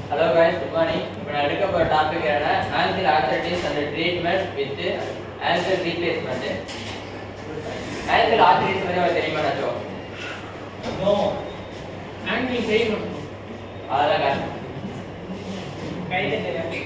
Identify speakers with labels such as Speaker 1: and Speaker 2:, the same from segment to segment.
Speaker 1: Hello guys, good morning. இப்போ நான் எடுக்க போற டாபிக் என்னன்னா ankle arthritis and treatment with ankle replacement. ankle arthritis பத்தி உங்களுக்கு தெரியுமா நாச்சோ?
Speaker 2: No. ankle pain மட்டும்.
Speaker 1: அதான்
Speaker 2: கையில தெரியாது.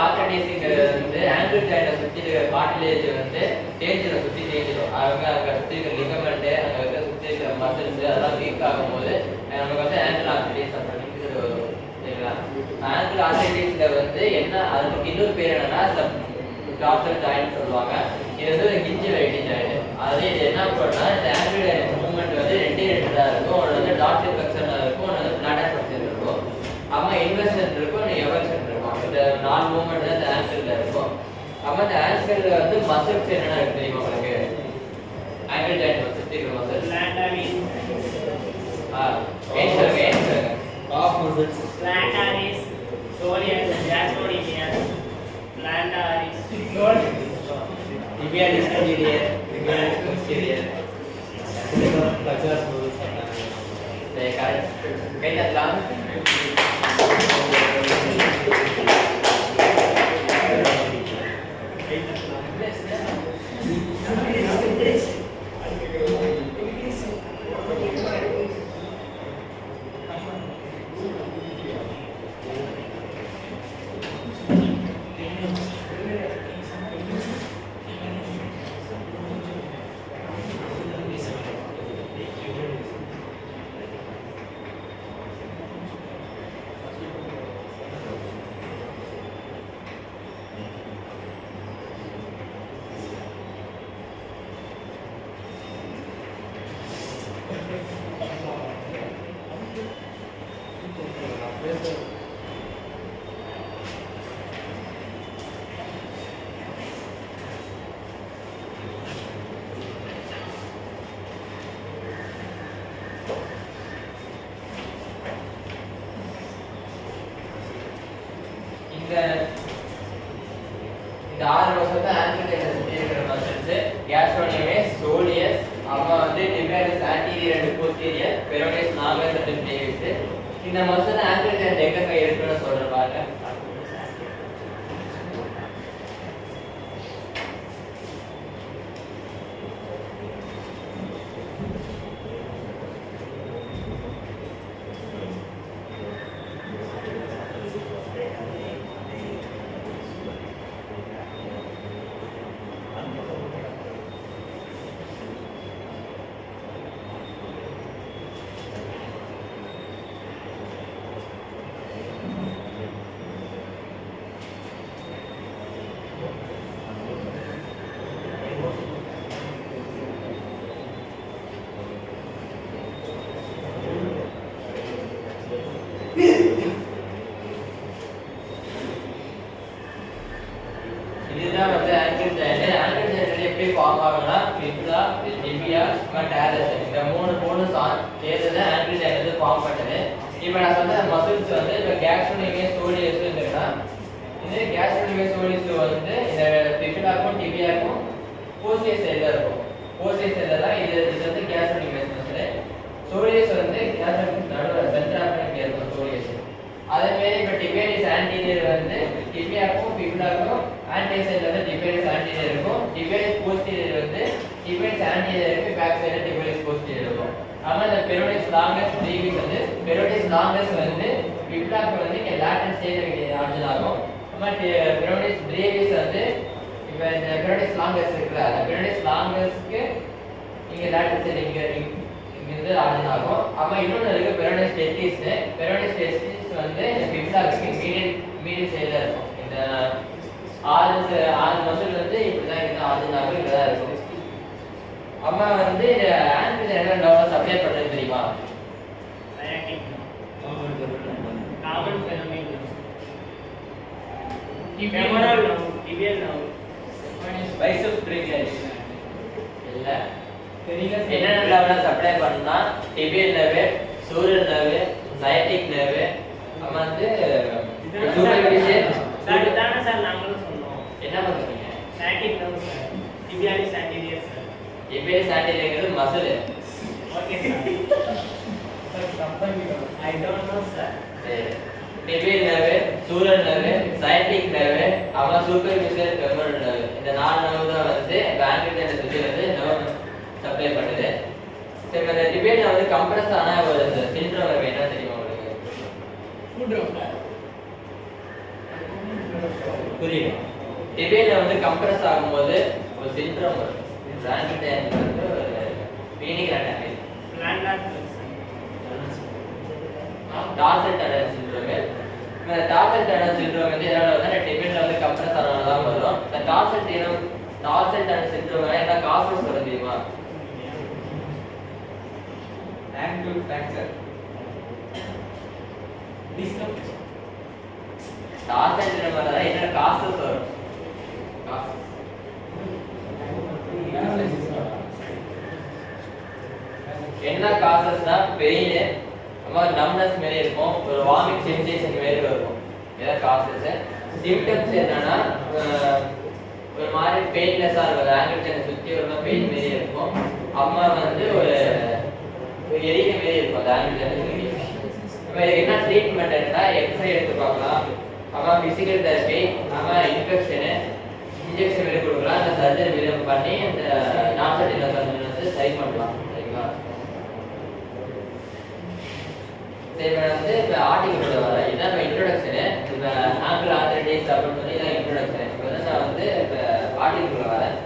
Speaker 1: ஆர்த்தரைட்டிஸ்ங்கிறது வந்து ஆங்கிள் ஜாயிண்ட்டை சுற்றி இருக்கிற கார்டிலேஜ் வந்து தேஞ்சிடும், சுற்றி தேஞ்சிடும். அவங்க அங்கே சுற்றி இருக்கிற லிகமெண்ட்டு, அங்கே இருக்க சுற்றி இருக்கிற மசில்ஸ் அதெல்லாம் வீக் ஆகும்போது நமக்கு வந்து ஆங்கிள் ஆர்த்தரைட்டிஸ் அப்படின்னு வரும். சரிங்களா? ஆங்கிள் ஆர்த்தரைட்டிஸில் வந்து என்ன, அதுக்கு இன்னொரு பேர் என்னன்னா டார்சல் ஜாயிண்ட் சொல்லுவாங்க. இது வந்து ஒரு ஹிஞ்ச் வெரைட்டி ஜாயிண்ட். அது இது என்ன பண்ணா, இந்த ஆங்கிள் ஜாயிண்ட் மூவ்மெண்ட் வந்து ரெண்டே தான் இருக்கும். ஒன்று வந்து டார்சல் ஃப்ளெக்ஷனாக இருக்கும், ஒன்று வந்து பிளாட்டர் ஃப்ளெக்ஷன் இருக்கும். அம்மா இன்வெர்ஷன் இருக்கும், ஒன்று எவர்ஷன் இருக்கும். இந்த 4 மூவ்மெண்ட் தான் இந்த ஆங்கிள்ல இருக்கும். அப்ப இந்த ஆங்கிள்ல வந்து மசில்ஸ் என்னென்ன இருக்கு தெரியுமா உங்களுக்கு? ஆங்கிள் ஜாயிண்ட் சுத்தி இருக்கிற மசில்
Speaker 2: plantaris
Speaker 1: ஏன் சொல்லுங்க
Speaker 3: calf muscles,
Speaker 2: plantaris soleus gastrocnemius plantaris
Speaker 1: tibialis anterior, tibialis posterior.
Speaker 3: flexor muscles.
Speaker 1: சரி, கரெக்ட். கை தட்டலாம். இந்த 6 வருஷம் தான் ஆங்கிள் ஜாயிண்ட் சுத்தி இருக்கிற மசில்ஸ். கேஸ்ட்ரோனியஸ், சோலியஸ், அப்புறம் வந்து tibialis anterior and posterior, peroneus longus and brevis. இந்த மசில் ஆங்கிள் ஜாயிண்ட் எங்க இருக்குன்னு சொல்றேன் பாருங்க. இதுதான் வந்து ஆங்கிள் ஜாயிண்ட். ஆங்கிள் ஜாயிண்ட் எப்படி ஃபார்ம் ஆகும்னா ஃபிபுலா, டிபியா, டாலஸ் இந்த மூணு சேர்ந்து ஆங்கிள் ஜாயிண்ட் வந்து ஃபார்ம் பண்ணது. இப்போ நான் சொன்ன மசில்ஸ் வந்து இப்போ கேஸ்ட்ரோனியஸ், சோலியஸ் இருக்குன்னா இந்த கேஸ்ட்ரோனியஸ், சோலியஸ் வந்து இந்த ஃபிபுலாக்கும் டிபியாக்கும் போஸ்டியர் சைடுல இருக்கும். போஸ்டியர் சைடுல தான் இது வந்து கேஸ்ட்ரோனியஸ் மசில். சோலியஸ் வந்து கேஸ்ட்ரோனியஸ் நடுவில் சென்டராக இங்கே இருக்கும் சோலியஸ். அதே மாதிரி இப்போ டிபியாலிஸ் ஆன்டீரியர் வந்து டிபியாக்கும் ஃபிபுலாக்கும் ஆன்டீரியர் சைடுல வந்து டிபியாலிஸ் ஆன்டீரியர் இருக்கும். டிபியாலிஸ் போஸ்டீரியர் வந்து டிபியாலிஸ் ஆன்டீரியர் இருக்கு, பேக் சைடுல டிபியாலிஸ் போஸ்டீரியர் இருக்கும். ஆமா, இந்த பெரோனியஸ் லாங்கஸ் பிரீவிஸ் வந்து பெரோனியஸ் லாங்கஸ் வந்து ஃபிபுலாக்கு வந்து இங்க லேட்டரல் சைடுல ஆர்ஜின் ஆகும். ஆமா, பெரோனியஸ் பிரீவிஸ் வந்து இப்போ இந்த பெரோனியஸ் லாங்கஸ் இருக்குல்ல, அந்த பெரோனியஸ் லாங்கஸ்க்கு இங்க லேட்டரல் சைடு இங்க இருந்து ஆர்ஜின் ஆகும். ஆமா, இன்னொன்று இருக்கு பெரோனியஸ் டெஸ்டிஸ். பெரோனியஸ் டெஸ்டிஸ் வந்து ஃபிபுலாக்கு மீடியல் சைடுல இருக்கும். இந்த 6 மசில் வந்து இப்படிதான் இருக்கு, ஆர்ஜின் ஆகும், இப்படிதான் இருக்கும். அம்மா வந்து ஆங்கிள் என்ன சப்ளை பண்றது தெரியுமா? தெரியுமா?
Speaker 2: sciatic nerve.
Speaker 3: Common development.
Speaker 2: Common phenomenon. Femoral nerve, tibial nerve.
Speaker 1: பைசெப் பிரேக்கியஸ் இல்ல என்னென்ன லெவல்ல சப்ளை பண்ணா tibial nerve, sural nerve, sciatic nerve, அப்புறம் வந்து
Speaker 2: சார் இதானே சார் நாங்களும் சொன்னோம்.
Speaker 1: என்ன பண்ணுவீங்க?
Speaker 2: sciatic nerve sir, tibialis anterior sir.
Speaker 1: Tibial anterior muscle.
Speaker 2: Okay sir. I don't know sir.
Speaker 1: Tibial nerve, sural nerve, sciatic nerve, அப்புறம் சூப்பர்ஃபிஷியல் ஃபெமரல் நர்வு. இந்த நாலு நர்வு தான் வந்து ஆங்கிள் ஜாயிண்ட் சுத்தி வந்து நர்வ் சப்ளை பண்ணுது. சரி, இந்த டிபியல் வந்து கம்ப்ரஸ் ஆன ஒரு சிண்ட்ரோம் இருக்கு. என்ன தெரியுமா உங்களுக்கு?
Speaker 3: புரியல.
Speaker 1: டிபியல் வந்து கம்ப்ரஸ் ஆகும்போது ஒரு சிண்ட்ரோம் வரும். ஆங்கிள் ஜாயிண்ட் வந்து ஒரு பீனிக் attack.
Speaker 2: Plantar
Speaker 1: tarsal tunnel syndrome. இந்த டார்சல் டனல் சிண்ட்ரோம் வந்து எதனால வந்து டிபியல் வந்து கம்ப்ரஸ் ஆனதால தான் வரும். இந்த டார்சல் டனல் சிண்ட்ரோம் என்ன காசஸ் வரும் தெரியுமா?
Speaker 3: Ankle fracture.
Speaker 1: டார்சல் டனல் என்ன காசஸ் வரும்? காசஸ் என்ன காசஸ்னா பெயின், அப்புறம் நம்னஸ் மாதிரி இருக்கும், ஒரு வாமிட் சென்சேஷன் மாதிரி இருக்கும். இதான் காசஸ். சிம்டம்ஸ் என்னன்னா ஒரு மாதிரி பெயின்லெஸ்ஸாக இருக்கும். ஆங்கிள் ஜாயிண்ட் சுற்றி ஒரு பெயின் மாரி இருக்கும். அம்மா வந்து ஒரு எரிக்க மாரி இருக்கும் அந்த ஆங்கிள் ஜாயிண்ட் சுற்றி. நம்ம இதுக்கு என்ன ட்ரீட்மெண்ட் இருந்தா எக்ஸ்ரே எடுத்து பார்க்கலாம், அப்புறம் ஃபிசிக்கல் தெரப்பி, அப்புறம் இன்ஃபெக்ஷனு இன்ஜெக்ஷன் மாரி கொடுக்கலாம், அந்த சர்ஜரி மாரி பண்ணி அந்த டார்சல் டனல் வந்து சரி பண்ணலாம். சரிங்களா? சரி, வந்து இப்போ ஆர்டிகலோட வர இதான் இப்போ இன்ட்ரோடக்ஷனு. இப்போ ஆங்கிள் ஆர்த்தரைட்டிஸ் அப்படின்னு சொல்லி இதான் இன்ட்ரோடக்ஷன். இப்போ வந்து நான் வந்து இப்போ ஆர்டிகலோட வரேன்.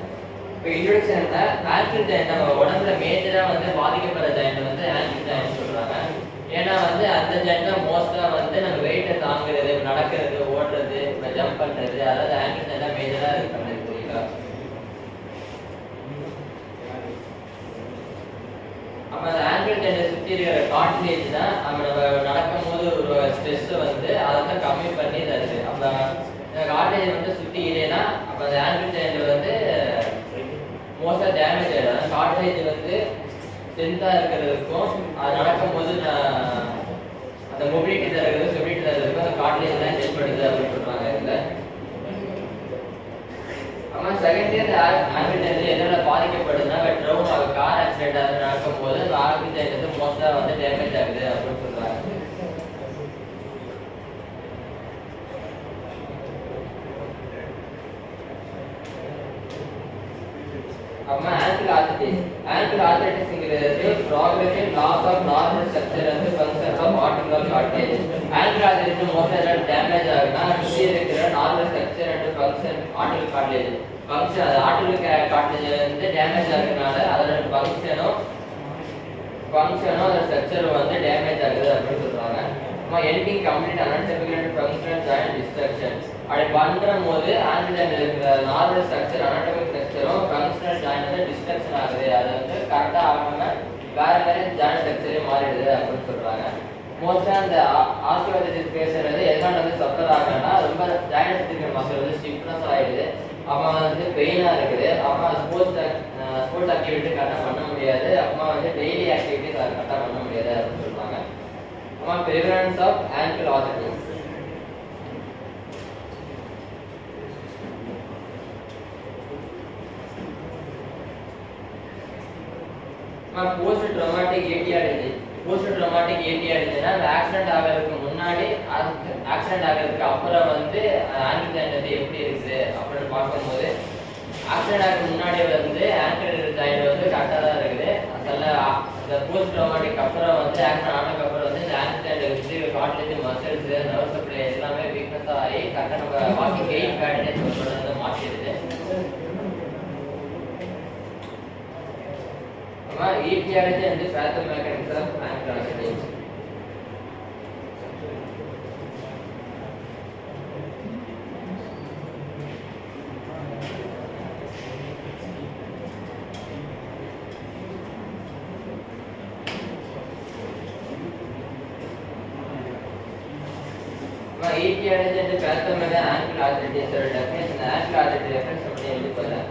Speaker 1: இப்போ இன்ட்ரோடக்ஷன் ஆங்கிள் ஜாயிண்ட் நம்ம உடம்புல மேஜராக வந்து பாதிக்கப்படுற ஜாயிண்ட் வந்து ஆங்கிள் ஜாயிண்ட் சொல்கிறாங்க. ஏன்னா வந்து அந்த ஜாயிண்ட் தான் மோஸ்ட்டாக வந்து நம்ம வெயிட்டை தாங்குறது, நடக்கிறது, ஓடுறது, இப்போ ஜம்ப் பண்ணுறது, அதாவது ஆங்கிள் ஜாயிண்ட் தான் மேஜராக இது பண்ணுறது. சரிங்களா? அப்போ அந்த ஆங்கிள் ஜாயிண்ட் சுற்றி இருக்கிற கார்டிலேஜ் தான் நம்ம நடக்கும்போது ஒரு ஸ்ட்ரெஸ் வந்து அதை வந்து கம்மி பண்ணி தருது. அப்போ இந்த கார்டிலேஜ் வந்து சுற்றி இல்லைன்னா அப்போ அந்த ஆங்கிள் ஜாயிண்ட் வந்து மோஸ்ட்டாக டேமேஜ் ஆகிடும். கார்டிலேஜ் வந்து ஸ்ட்ரென்த்தாக இருக்கிறதுக்கும் அது நடக்கும்போது அந்த மொபிலிட்டி தருகிறது, ஸ்டெபிலிட்டி தருறதுக்கும் அந்த கார்டிலேஜ் தான் ஹெல்ப் பண்ணுது அப்படின்னு சொல்கிறாங்க. இதில் அப்புறம் செகண்ட் இயர் ஆங்கிள் ஜாயிண்ட் எதனால பாதிக்கப்படுதுன்னா ட்ரவுன் ஆகும், கார் ஆக்சிடென்ட் அது நடக்கும்போது அந்த ஆங்கிள் ஜாயிண்ட் வந்து மோஸ்ட்டாக வந்து டேமேஜ் ஆகுது அப்படின்னு சொல்கிறாங்க. அப்புறம் ஆங்கிள் ஆர்த்தரைட்டிஸ்ங்கிறது progressive loss of normal structure வந்து functions of articular cartilage. Ankle arthritis மோஸ்ட்டாக டேமேஜ் ஆகுதுன்னா சுற்றி இருக்கிற normal structure and function articular cartilage function அது ஆர்டிகுலர் கார்டிலேஜ் வந்து டேமேஜ் ஆகுறதுனால அதோட ஃபங்க்ஷனும் அதோட ஸ்ட்ரக்சரும் வந்து டேமேஜ் ஆகுது அப்படின்னு சொல்றாங்க. அப்புறம் ending complete anatomical functional joint destruction அப்படி பண்ணும்போது ஆங்கிள் ஜாயிண்ட் இருக்கிற நார்மல் ஸ்ட்ரக்சர் அனாட்டமிக் ஸ்ட்ரக்சரும் ஃபங்க்ஷனல் ஜாயிண்ட் வந்து டிஸ்ட்ரக்ஷன் ஆகுது. அது வந்து கரெக்டாக ஆகாம வேற ஜாயிண்ட் ஸ்ட்ரக்சரே மாறிடுது அப்படின்னு சொல்றாங்க. மோஸ்ட்டாக அந்த ஆஸ்டியோஆர்த்ரைட்டிஸ் பேசுறது எதனால வந்து சஃபர் ஆகுதுன்னா ரொம்ப ஜாயிண்ட் இருக்கிற மசில் வந்து ஸ்டிஃப்னஸ் ஆயிடுது, அப்புறமா வந்து பெயினாக இருக்குது, அப்புறமா ஸ்போர்ட்ஸ் ஆக்டிவிட்டி கரெக்டாக பண்ண முடியாது, அப்புறமா வந்து டெய்லி ஆக்டிவிட்டிஸ் அதை கரெக்டாக பண்ண முடியாது அப்படின்னு சொல்றாங்க. அப்புறமா prevalence of ankle arthritis. Post traumatic ADRT. Post traumatic ஏடிஆர்டினா அந்த ஆக்சிடென்ட் ஆகிறதுக்கு முன்னாடி ஆக்சிடென்ட் ஆகிறதுக்கு அப்புறம் வந்து ஆங்கிள் ஜாயிண்ட் வந்து எப்படி இருக்குது அப்படின்னு பார்க்கும்போது ஆக்சிடென்ட் ஆகிறதுக்கு முன்னாடி வந்து ஆங்கிள் ஜாயிண்ட் வந்து கரெக்டாக தான் இருக்குது. அதெல்லாம் அந்த போஸ்ட் ட்ராமாட்டிக் அப்புறம் வந்து ஆக்சிடென்ட் ஆனதுக்கப்புறம் வந்து இந்த ஆங்கிள் ஜாயிண்ட் வந்து கார்டிலேஜ் மசில்ஸ் நர்வ் சப்ளை எல்லாமே வீக்னஸாக ஆகி கரெக்டாக நம்ம வாக்கிங் கெயின் பேட்டர்ன் வந்து மாற்றிடுது. ஈட்டியானது வந்து பேத்தல் mechanism ankle arthritis. ETRS customer ankle ஆர்த்தரைட்டிஸோட டெஃபினிஷன் ஆங்கிள் ஆர்த்தரைட்டி ரெஃபரன்ஸ் பண்ணி எழுதி போறேன்.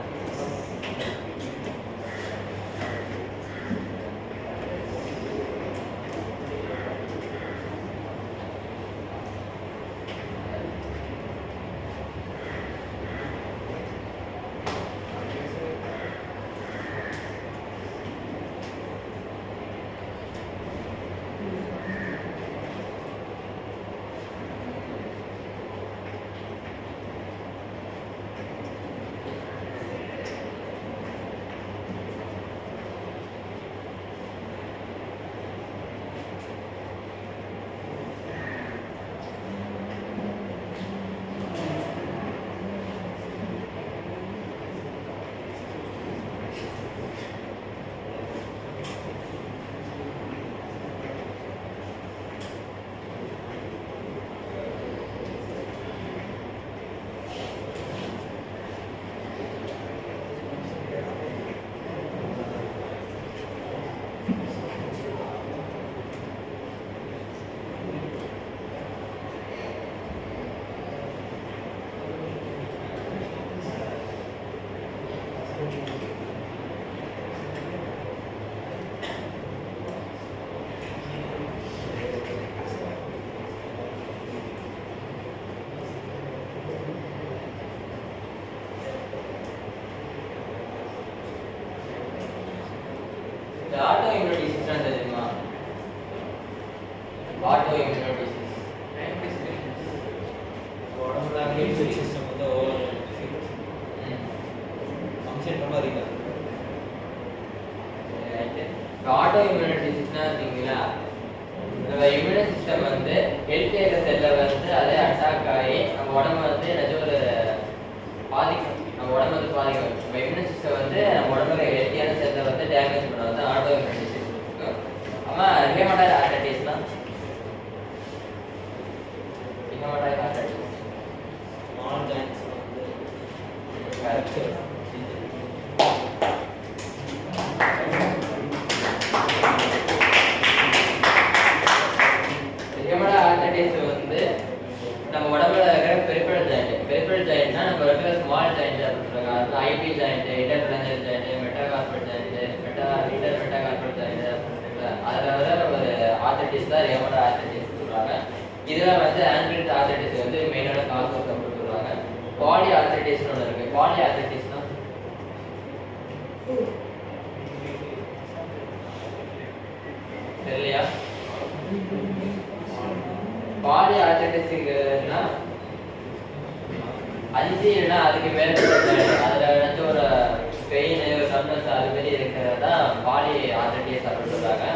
Speaker 1: ஆட்டோ இம்யூனிட்டி சிஸ்டம் தெரியுமா? ஆட்டோ இம்யூனிட்டி
Speaker 3: உடம்புல இம்யூன் சிஸ்டம் வந்து ஓவர் ஃபங்க்ஷன் ரொம்ப அதிகம்.
Speaker 1: ஆட்டோ இம்யூனிட்டி சிஸ்டம் பார்த்தீங்களா, நம்ம இம்யூன் சிஸ்டம் வந்து ஹெல்த்தியாக செல்லை வந்து அதே அட்டாக் ஆகி நம்ம உடம்பு வந்து ஏதாச்சும் ஒரு பாதிக்கும், நம்ம உடம்பு வந்து பாதிக்கும். நம்ம இம்யூன் சிஸ்டம் வந்து நம்ம உடம்புல ஹெல்த்தியான செல்லை வந்து டேமேஜ் பண்ணுறது ஆட்டோ இம்யூனிட்டி சிஸ்டம். ஆமாம், ரிகமண்டட் ஆர்த்தரைட்டிஸ்னா ரிகமண்டட் ஆர்த்தரைட்டிஸ்
Speaker 3: ஸ்மால் ஜாயின்ட்ஸ் வந்து
Speaker 1: கரெக்ட். வந்து நம்ம உடம்புல இருக்கிற பெரிஃபரல் ஜாயிண்ட்னா நம்ம இருக்கிற ஸ்மால் ஜாயிண்ட் அப்படின்னு சொல்றாங்க. IP joint, interphalangeal joint, metacarpal joint, metacarpal joint அப்படின்றதுல அதுல ஒரு ஆர்த்தரைட்டிஸ் தான் ரிகமண்டட் ஆர்த்தரைட்டிஸ் சொல்றாங்க. இதுல வந்து ஆங்கிள் ஆர்த்தரைட்டிஸ் வந்து மெயினான காசஸ் அப்படின்னு சொல்றாங்க. பாலி ஆர்த்தரைட்டிஸ்னு ஒன்று இருக்கு. பாலி ஆர்த்தரைட்டிஸ்னா தெரியலையா? பாலி ஆர்த்தரைட்டிஸ்னா 5 இல்லைன்னா அதுக்கு மேல அதுல ஏதாச்சும் ஒரு பெயின், ஒரு சம்னஸ் அது மாதிரி இருக்கிறது தான் பாலி ஆர்த்தரைட்டிஸ் அப்படின்னு சொல்றாங்க.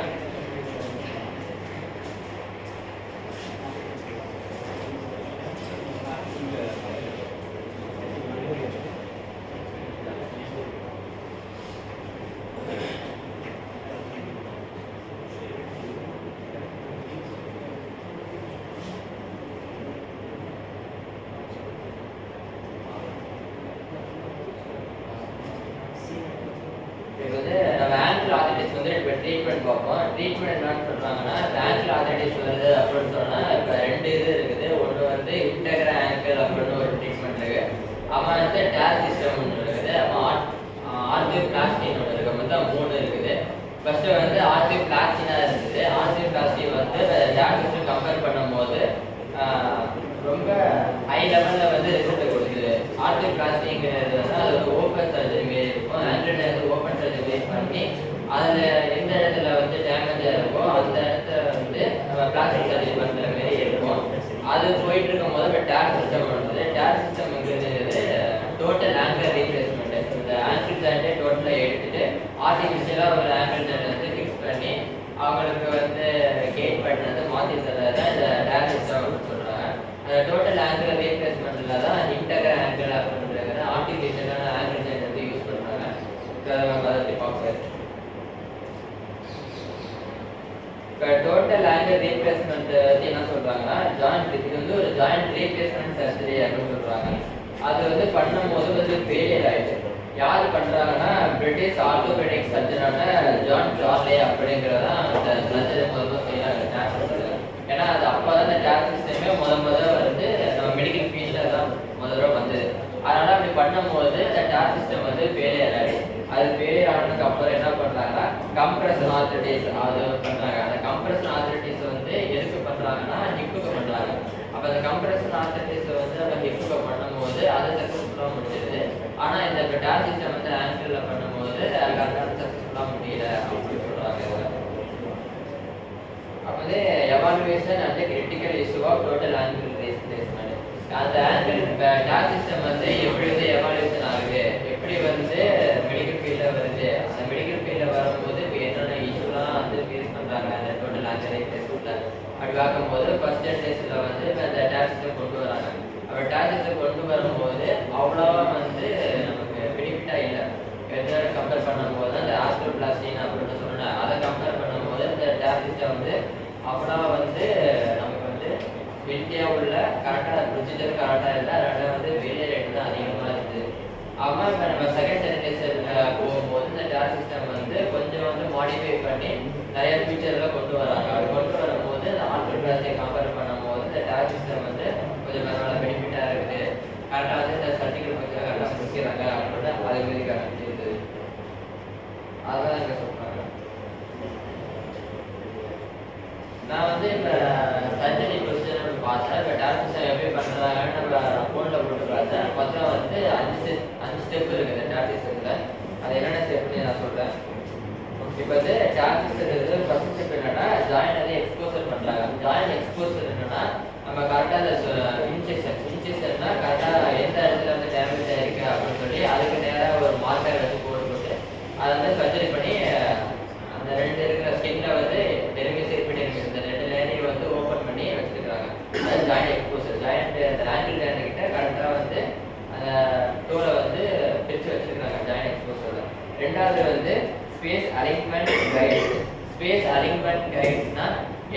Speaker 1: ட்ரீட்மெண்ட் பார்ப்போம். ட்ரீட்மெண்ட் என்னன்னு சொல்றாங்கன்னா, ஆங்கிள் ஆர்த்தரைட்டிஸ் வருது அப்படின்னு சொன்னா இப்போ 2 இது இருக்குது. ஒன்று வந்து இன்டெக்ரா ஆங்கிள் அப்படின்னு ஒரு ட்ரீட்மெண்ட் இருக்கு. அப்புறம் வந்து டேர் சிஸ்டம் ஒன்று இருக்குது. அப்புறம் ஆர்த்தியோபிளாஸ்டின்னு ஒன்று இருக்கு. மொத்தம் 3 இருக்குது. ஃபர்ஸ்ட் வந்து ஆர்த்தியோபிளாஸ்டினா இருக்குது. ஆர்த்தியோபிளாஸ்டி வந்து டேர் சிஸ்டம் கம்பேர் பண்ணும்போது ரொம்ப ஹை லெவலில் வந்து ரிசல்ட் கொடுக்குது. ஆர்த்தியோபிளாஸ்டிங்கிறது வந்து அது ஒரு ஓப்பன் சர்ஜரி மாரி இருக்கும். ஆண்ட்ராய்டு வந்து ஓப்பன் சர்ஜரி பண்ணி அதில் எந்த இடத்துல வந்து டேமேஜாக இருக்கோ அந்த இடத்துல வந்து நம்ம பிளாஸ்டிக் சர்ஜரி பண்ணுற மாதிரி இருக்கும். அது போயிட்டு இருக்கும் போது இப்போ டேர் சிஸ்டம் பண்ணுறது. டேர் சிஸ்டம்ங்கிறது டோட்டல் ஆங்கிள் ரீப்ளேஸ்மெண்ட். இந்த ஆங்கிள் ஜாயிண்ட்டை டோட்டலாக எடுத்துட்டு ஆர்டிஃபிஷியலாக ஒரு ஆங்கிள் ஜாயிண்ட் வந்து ஃபிக்ஸ் பண்ணி அவங்களுக்கு வந்து கேட் பண்ணது மாற்றி தர்றது தான் இந்த டேர் சிஸ்டம் அப்படின்னு சொல்கிறாங்க. அந்த டோட்டல் ஆங்கிள் ரீப்ளேஸ்மெண்ட்டில் தான் இன்டெக்ரா ஆங்கிள் அப்படின்றது ஆர்டிஃபிஷியலான ஆங்கிள் ஜாயிண்ட் வந்து யூஸ் பண்ணுறாங்க. அதை பார்க்குறது இப்போ டோட்டல் ஆங்கிள் ரீப்ளேஸ்மெண்ட் என்ன சொல்றாங்கன்னா, ஜாயிண்ட் இது வந்து ஒரு ஜாயிண்ட் ரீப்ளேஸ்மெண்ட் சர்ஜரி அப்படின்னு சொல்றாங்க. அது வந்து பண்ணும்போது வந்து ஃபெயிலியர் ஆயிடுச்சு. யார் பண்றாங்கன்னா, பிரிட்டிஷ் ஆர்த்தோபெடிக் சர்ஜனான ஜான் சார்லே அப்படிங்கிறதான் அந்த சர்ஜரி முதல்ல செய்யறாங்க. ஏன்னா அது அப்போதான் இந்த டேர் சிஸ்டமே முதல்ல பண்ணும்போது இந்த டார் சிஸ்டம் வந்து ஃபெயிலியர் ஆயிடுச்சு. அது ஃபெயிலியர் ஆனதுக்கு அப்புறம் என்ன பண்றாங்கன்னா கம்ப்ரஷன் ஆத்தரைட்டிஸ் அது பண்றாங்க. அந்த கம்ப்ரஷன் ஆத்தரைட்டிஸ் வந்து எதுக்கு பண்றாங்கன்னா ஹிப்புக்கு பண்றாங்க. அப்ப அந்த கம்ப்ரஷன் ஆத்தரைட்டிஸ் வந்து நம்ம ஹிப்புக்கு பண்ணும்போது அது சக்சஸ்ஃபுல்லா முடிஞ்சிருது. ஆனா இந்த டார் சிஸ்டம் வந்து ஆங்கிள் பண்ணும்போது கரெக்டாக சக்சஸ்ஃபுல்லா முடியல அப்படின்னு சொல்றாங்க. அப்ப வந்து evaluation and critical issue of total ankle replacement. அந்த ஆங்கிள் டார் சிஸ்டம் வந்து எப்படி வந்து எவாலுவேஷன் ஆகுது, எப்படி வந்து மெடிக்கல் ஃபீல்டில் வருது, அந்த மெடிக்கல் ஃபீல்டில் வரும்போது இப்போ என்னென்ன இஷ்யூலாம் வந்து ஃபேஸ் பண்ணுறாங்க அந்த டோட்டல் ஆங்கிள் ரீப்ளேஸ்மெண்ட்டில் அப்படி பார்க்கும்போது ஃபர்ஸ்ட் ஜென்ரேஷனில் வந்து இப்போ அந்த டார் சிஸ்டம் கொண்டு வராங்க. அப்போ டார் சிஸ்டம் கொண்டு வரும்போது அவ்வளோவா வந்து நமக்கு பெனிஃபிட்டாக இல்லை. எதோட கம்பேர் பண்ணும்போது அந்த ஆஸ்ட்ரோபிளாஸ்டின் அப்படின்னு சொன்னேன், அதை கம்பேர் பண்ணும்போது இந்த டார் சிஸ்டம் வந்து அவ்வளோ வந்து நமக்கு வந்து இந்தியாவுள்ள கரெக்டாக ப்ரொசீஜர் கரெக்டாக இல்லை. அதனால வந்து ஃபெயிலியர் ரேட் தான் அதிகமாக இருக்குது. ஆமாம் இப்போ நம்ம செகண்ட் ஜெனரேஷன் போகும்போது இந்த டார் சிஸ்டம் வந்து கொஞ்சம் வந்து மாடிஃபை பண்ணி நிறைய ஃபியூச்சரில் கொண்டு வராங்க. அப்படி கொண்டு வரும்போது இந்த ஆஸ்ட்ரோபிளாஸ்டியை கம்பேர் பண்ணும்போது இந்த டார் சிஸ்டம் வந்து கொஞ்சம் பரவாயில்ல பெனிஃபிட்டாக இருக்குது. கரெக்டாக வந்து இந்த சர்டிஃபிகேட் கொஞ்சம் கரெக்டாக முடிக்கிறாங்க அப்படின்னு அது மாதிரி கரெக்ட் இருக்குது. அதுதான் இங்கே சொல்கிறாங்க. நான் வந்து இப்போ சர்ஜரி ப்ரொசீஜர் பார்த்தேன். இப்போ டார் சிஸ்டம் எப்படி பண்ணுறாங்கன்னு நம்ம ஃபோனில் போட்டு பார்த்தேன். மொத்தம் வந்து 5 ஸ்டெப் இருக்குது டார் சிஸ்டத்தில். அது என்னென்ன ஸ்டெப்னு நான் சொல்கிறேன். இப்போ வந்து டார் சிஸ்டம் ஃபர்ஸ்ட் ஸ்டெப் என்னன்னா ஜாயின் வந்து எக்ஸ்போசர் பண்ணுறாங்க. ஜாயின் எக்ஸ்போசர் என்னன்னா நம்ம கரெக்டாக அந்த இன்ஜெக்ஷன்னா கரெக்டாக எந்த இடத்துல வந்து டேமேஜ் ஆகிருக்கு அப்படின்னு சொல்லி அதுக்கு நேராக ஒரு மார்க்கர் வச்சு போட்டு அதை வந்து சர்ஜரி பண்ணி அந்த 2 இருக்கிற ஸ்கின்ல வந்து டெலிமிஸ் எபிடெமிஸ் இந்த 2 லேயரையும் வந்து ஓப்பன் பண்ணி வச்சுருக்காங்க. அது ஜாயிண்ட் எக்ஸ்போசர். ஜாயிண்ட் அந்த ஆங்கிள் லேயர் கிட்ட கரெக்டாக வந்து அந்த டோலை வந்து பிரித்து வச்சுருக்காங்க ஜாயிண்ட் எக்ஸ்போசரில். ரெண்டாவது வந்து space alignment guides. Space alignment கைட்ஸ்னா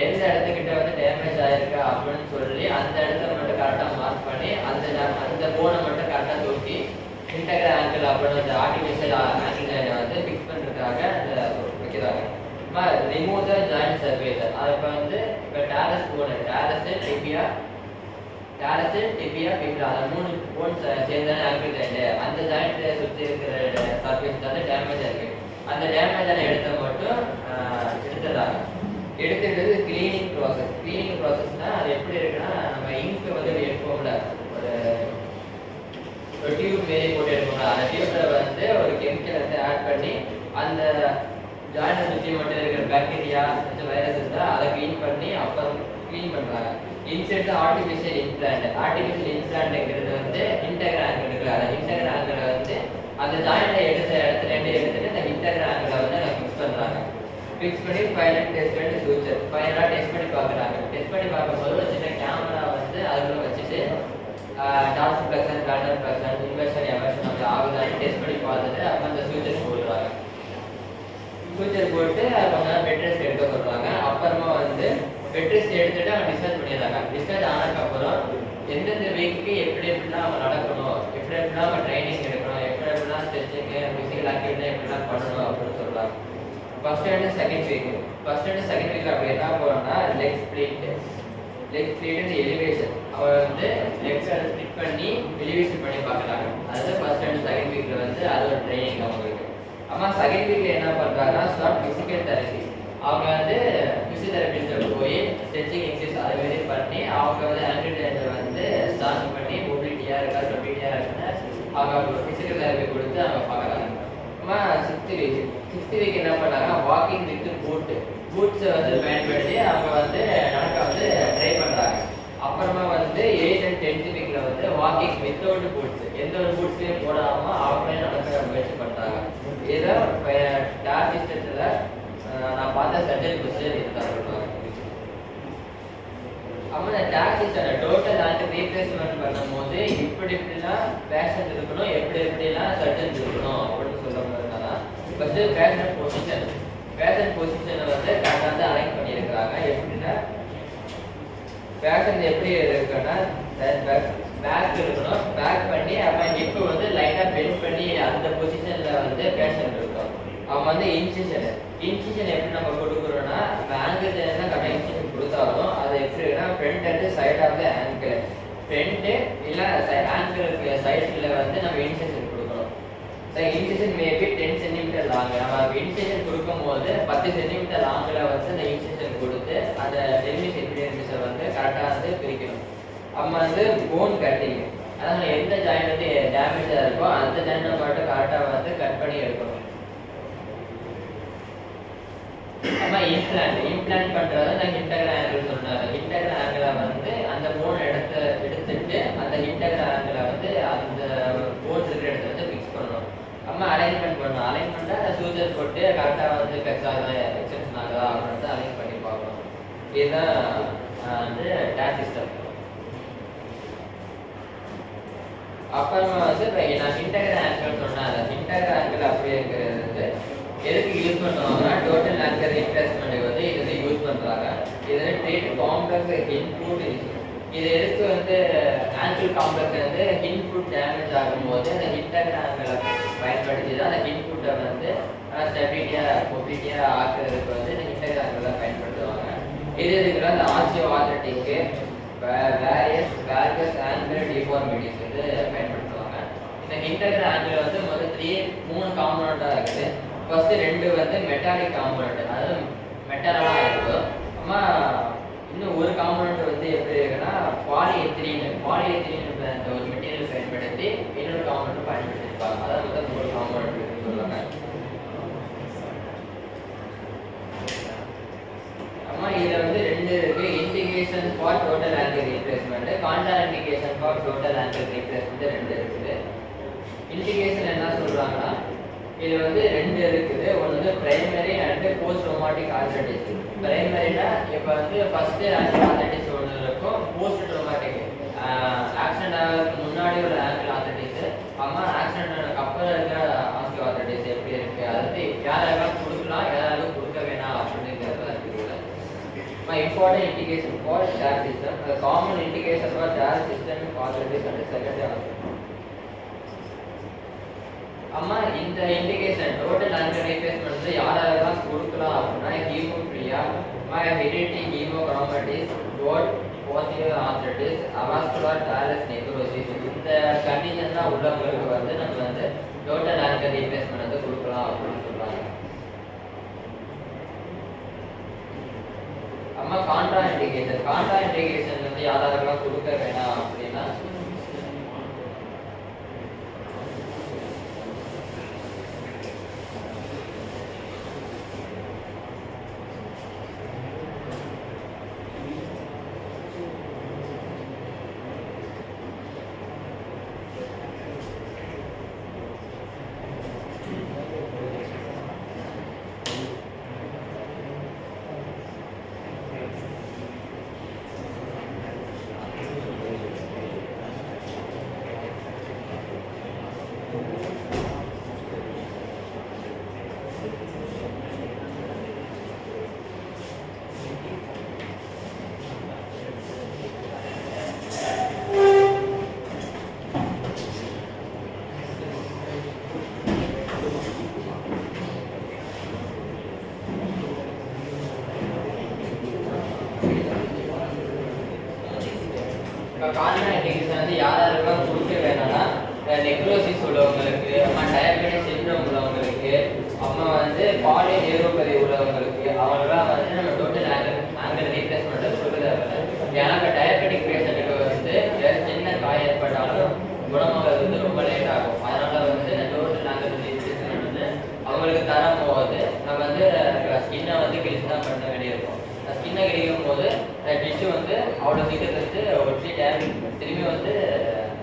Speaker 1: எந்த இடத்துக்கிட்ட வந்து டேமேஜ் ஆகிருக்கு அப்படின்னு சொல்லி அந்த இடத்துல மட்டும் கரெக்டாக மார்க் பண்ணி அந்த போனை மட்டும் கரெக்டாக தூக்கி இன்டெகிரல் ஆங்கிள் அப்படின்னு அந்த ஆர்டிஃபிஷியல் ஆங்கிள் வந்து ஃபிக்ஸ் பண்ணுறதுக்காக அந்த வைக்கிறாங்க. Remove the joint surface. அது இப்போ வந்து இப்போ டாரஸ் போன் டாரஸ் டிபியா ஃபிப்ரா அந்த 3 போன்ஸ் சேர்ந்தான ஆங்கிள் ஜாயிண்ட் அந்த ஜாயிண்ட் சுற்றி இருக்கிற சர்ஃபேஸ் வந்து டேமேஜ் ஆகிருக்கு. அந்த டேமேஜான இடத்த மட்டும் எடுத்துடுறாங்க. எடுத்துட்டு கிளீனிங் ப்ராசஸ். கிளீனிங் ப்ராசஸ்னா அது எப்படி இருக்குன்னா நம்ம இங்க் வந்து எடுப்போம்ல ஒரு டியூப் மாரி போட்டு எடுப்போம்ல அந்த டியூப்ல வந்து ஒரு கெமிக்கல் வந்து ஆட் பண்ணி அந்த ஜாயிண்ட் சுற்றி மட்டும் இருக்கிற பாக்டீரியா வைரஸ் இருந்தால் அதை க்ளீன் பண்ணி அப்புறம் க்ளீன் பண்ணுறாங்க. Inset artificial implant. ஆர்டிஃபிஷியல் இம்ப்ளான்ட்ங்கிறது வந்து இன்டெகிரல் ஆங்கிள் இருக்குல்ல அந்த இன்டெகிரல் ஆங்கிளை வந்து அந்த ஜாயிண்ட்டை எடுத்த இடத்துலேருந்து எடுத்துட்டு அந்த இன்டெகிரல் ஆங்கிளை வந்து ஃபிக்ஸ் பண்ணுறாங்க. ஃபிக்ஸ் பண்ணி ஃபைனல் டெஸ்ட் பண்ணி ஃபியூச்சர் ஃபைனலாக டெஸ்ட் பண்ணி பார்க்குறாங்க. டெஸ்ட் பண்ணி பார்க்கும்போது ஒரு சின்ன கேமரா வந்து அதுக்குள்ள வச்சுட்டு dorsiflexion plantarflexion inversion eversion அப்படி ஆகுதான்னு டெஸ்ட் பண்ணி பார்த்துட்டு அப்போ அந்த ஃபியூச்சர் போடுறாங்க. ஃபியூச்சர் போட்டு கொஞ்ச நேரம் பெட் ரெஸ்ட் எடுக்க சொல்கிறாங்க. அப்புறமா வந்து பெட் ரெஸ்ட் எடுத்துட்டு அவங்க டிஸ்சார்ஜ் பண்ணிடுறாங்க. டிஸ்சார்ஜ் ஆனதுக்கப்புறம் எந்தெந்த வீக்குக்கு எப்படி எப்படிலாம் அவங்க நடக்கணும், எப்படி எப்படிலாம் அவங்க ட்ரைனிங் எடுக்கணும், எப்படி எப்படிலாம் ஸ்ட்ரெச்சிங்கு ஃபிசிக்கல் ஆக்டிவிட்டி எப்படிலாம் பண்ணணும் அப்படின்னு சொல்கிறாங்க. ஃபர்ஸ்ட் அண்ட் செகண்ட் வீக் அப்படி என்ன போகிறோம்னா லெக் ஸ்ப்ளிட் எலிவேஷன். அவர் வந்து லெக்ஸை ஸ்ப்ளிட் பண்ணி எலிவேஷன் பண்ணி பார்க்குறாங்க. அது ஃபர்ஸ்ட் அண்ட் செகண்ட் வீக்கில் வந்து அது ஒரு ட்ரைனிங் அவங்களுக்கு. அம்மா செகண்ட் வீக்கில் என்ன பண்ணுறாங்கன்னா ஸ்டார்ட் ஃபிசிக்கல் தெரப்பி. அவங்க வந்து ஃபிசியோதெரபிஸ்ட்டை போய் ஸ்ட்ரெச்சிங் எக்ஸசைஸ் அது மாதிரி பண்ணி அவங்க வந்து ஆங்கிள் டேஞ்சர் வந்து ஸ்டார்ட் பண்ணி மொபிலிட்டியாக இருக்கா ஸ்டெபிலிட்டியாக இருக்குன்னு அவங்க ஃபிசிக்கல் தெரப்பி கொடுத்து அவங்க பார்க்குறாங்க. அம்மா சிக்ஸ்த் வீக் என்ன பண்ணாங்க வாக்கிங் வித் பூட்ஸை வந்து பயன்படுத்தி அவங்க வந்து நடக்க வந்து ட்ரை பண்ணுறாங்க. அப்புறமா வந்து 8th and 10th வீக்கில் வந்து வாக்கிங் வித்தவுட் பூட்ஸ் எந்த ஒரு பூட்ஸ்லையும் போடாமல் அவங்களே நடக்க முயற்சி பண்ணுறாங்க. இதை டார் சிஸ்டத்தில் நான் பார்த்த சர்ஜரி ப்ரொசீஜர் இதுதான் சொல்லுவாங்க. அப்போ இந்த டார் சிஸ்டம் டோட்டல் ஆங்கிள் ரீப்ளேஸ்மெண்ட் பண்ணும்போது இப்படிலாம் பேஷண்ட் இருக்கணும், எப்படிலாம் சர்ஜன் இருக்கணும் அப்படின்னு சொல்ல போகிறதுனால ஃபஸ்ட்டு பேஷண்ட் பொசிஷனை வந்து கரெக்டாக வந்து அலைன் பண்ணியிருக்கிறாங்க. எப்படின்னா பேஷண்ட் எப்படி இருக்குன்னா பேக் இருக்கணும், பேக் பண்ணி அப்புறம் ஹிப்பு வந்து லைட்டாக பெண்ட் பண்ணி அந்த பொசிஷனில் வந்து பேஷண்ட் இருக்கும். அவங்க வந்து இன்சிஷன் எப்படி நம்ம கொடுக்குறோன்னா இப்போ ஆங்கிள் தான் கரெக்டாக இன்சிஷன் கொடுத்தாலும் அது எப்படின்னா front and side of the ankle front இல்லை ஆங்கிளுக்கு சைட்டில் வந்து நம்ம இனிஷியேஷன் கொடுக்கணும். Initiation maybe 10 centimetre long. நம்ம இனிஷியேஷன் கொடுக்கும்போது 10 சென்டிமீட்டர் லாங்கில் வந்து அந்த இனிஷியேஷன் கொடுத்து அந்த டெலிமிஸ் எபிடெர்மிஸை வந்து கரெக்டாக வந்து பிரிக்கணும். நம்ம வந்து போன் கட்டிங், அதனால எந்த ஜாயிண்ட் வந்து டேமேஜாக இருக்கோ அந்த ஜாயிண்ட்டை மட்டும் கரெக்டாக வந்து கட் பண்ணி எடுக்கணும். நம்ம இம்ப்ளான்ட் பண்ணுறது நான் இன்டெக்ரல் ஆங்கிள் சொன்னார். இன்டெக்ரல் ஆங்கிளை வந்து அந்த போன் எடுத்துட்டு அந்த இன்டெக்ரல் ஆங்கிளை வந்து அந்த போன் இருக்கிற இடத்துல வந்து ஃபிக்ஸ் பண்ணணும். நம்ம அலைன்மெண்ட் பண்ணணும். அலைன்மெண்ட்டை சூச்சர் போட்டு கரெக்டாக வந்து ஃபிக்ஸ் ஆகுதா எக்ஸ்டென்ஷன் ஆகுதா அப்படின்னு அலைன் பண்ணி பார்க்கணும். இதுதான் வந்து டேட் சிஸ்டம். அப்புறமா வந்து இப்போ நான் இன்டெக்ரல் ஆங்கிள் சொன்னேன். அந்த இன்டெக்ரல் ஆங்கிள் அப்படிங்கிறது வந்து எதுக்கு யூஸ் பண்ணுவாங்கன்னா டோட்டல் ஆங்கர் ரீப்ளேஸ்மெண்ட்டுக்கு வந்து இது வந்து யூஸ் பண்ணுறாங்க. இதில் ட்ரேட் காம்ப்ளெக்ஸ் இன்புட் இது எதுக்கு வந்து ஆங்கிள் காம்ப்ளெக்ஸ் வந்து இன்புட் டேமேஜ் ஆகும்போது அந்த இன்டெக்ரல் ஆங்கிளை பயன்படுத்தி தான் அந்த இன்புட்டை வந்து ஸ்டெபிலிட்டியாக மொபிலிட்டியாக ஆக்குறதுக்கு வந்து இந்த இன்டெக்ரல் ஆங்கிளை பயன்படுத்துவாங்க. இது இருக்கிற அந்த ஆஸ்டியோஆர்த்ரைட்டிஸ்க்கு வேரியஸ் ஆங்குலர் டிஃபார்மிட்டிஸ் வந்து பயன்படுத்துவாங்க. இந்த இன்டெக்ரல் ஆங்கிள் வந்து முதல் 3 காம்பனண்ட்டாக இருக்குது. ஃபர்ஸ்ட் 2 வந்து மெட்டாலிக் காம்பனண்ட், அதாவது மெட்டலாக இருக்கும். அம்மா இன்னும் ஒரு காம்பனண்ட் வந்து எப்படி இருக்குன்னா பாலிஎத்திலீன் அந்த ஒரு மெட்டீரியல் பயன்படுத்தி இன்னொரு காம்பனண்ட் பயன்படுத்தியிருப்பாங்க. அதாவது மொத்தம் 3 காம்பனண்ட் இருக்குன்னு சொல்லுவாங்க. அம்மா இதில் வந்து 2 இருக்கு. Indication for total ankle replacement, contra indication for total ankle replacement 2 இருக்குது. இண்டிகேஷன் என்ன சொல்றாங்கன்னா இது வந்து 2 இருக்குது. ஒன்று வந்து பிரைமரி அண்ட் போஸ்ட் ட்ரோமாட்டிக் ஆர்த்ரைட்டிஸ். பிரைமரினா இப்போ வந்து ஃபர்ஸ்ட் ஆங்கிள் ஆர்த்ரைட்டிஸ் ஒன்று இருக்கும். போஸ்ட் ட்ரோமாட்டிக் ஆக்சிடென்ட் ஆகிறதுக்கு முன்னாடி ஒரு ஆங்கிள் ஆர்த்ரைட்டிஸ், அம்மா ஆக்சிடென்ட் ஆனதுக்கு அப்புறம் இருக்கிற ஆஸ்டியோ ஆர்த்ரைட்டிஸ் எப்படி இருக்கு, அதாவது யாரெல்லாம் கொடுக்கலாம் யாரெல்லாம் கொடுக்க வேணாம் அப்படிங்கிறது இருக்குது. Important indication for DAR system. The common indication for DAR system is arthritis and secondary arthritis. அம்மா இந்த இண்டிகேஷன் டோட்டல் ஆங்கிள் ரீப்ளேஸ்மெண்ட் வந்து யாரெல்லாம் கொடுக்கலாம் அப்படின்னா hemophilia, hereditary hemochromatosis, rod posterior arthritis, avascular talus necrosis, இந்த கண்டிஷன்லாம் உள்ளவங்களுக்கு வந்து நம்ம வந்து டோட்டல் ஆங்கிள் ரீப்ளேஸ்மெண்ட் வந்து கொடுக்கலாம் அப்படின்னு சொல்றாங்க. அம்மா கான்ட்ரா இண்டிகேஷன் வந்து யாரெல்லாம் கொடுக்க வேணாம் அப்படின்னா கான்ட்ரா இண்டிகேஷன் வந்து யாரெல்லாம் கொடுக்க வேணாம்னா நெக்ரோசிஸ் உள்ளவங்களுக்கு, அம்மா டயபெட்டிஸ் சிண்ட்ரோம் உள்ளவங்களுக்கு, அம்மா வந்து பாலி நியூரோபதி உள்ளவங்களுக்கு, அவங்களாம் வந்து நம்ம டோட்டல் ஆங்கிள் ரீப்ளேஸ்மெண்ட் கொடுக்குறாங்க. ஏன்னா இப்போ டயபெட்டிக் பேஷண்ட்டுக்கு வந்து சின்ன காயம் ஏற்பட்டாலும் குணமாகிறது வந்து ரொம்ப லேட் ஆகும். அதனால வந்து டோட்டல் ஆங்கிள் ரீப்ளேஸ்மெண்ட் வந்து அவங்களுக்கு தரும் போது நம்ம வந்து ஸ்கின்னை வந்து கிழிச்சு தான் பண்ண வேண்டியிருக்கும். ஸ்கின்னை கிடைக்கும் போது டிஷ்யூ வந்து அவ்வளோ சீக்கிரம் வந்து ஒட்டி டேமேஜ் திரும்பி வந்து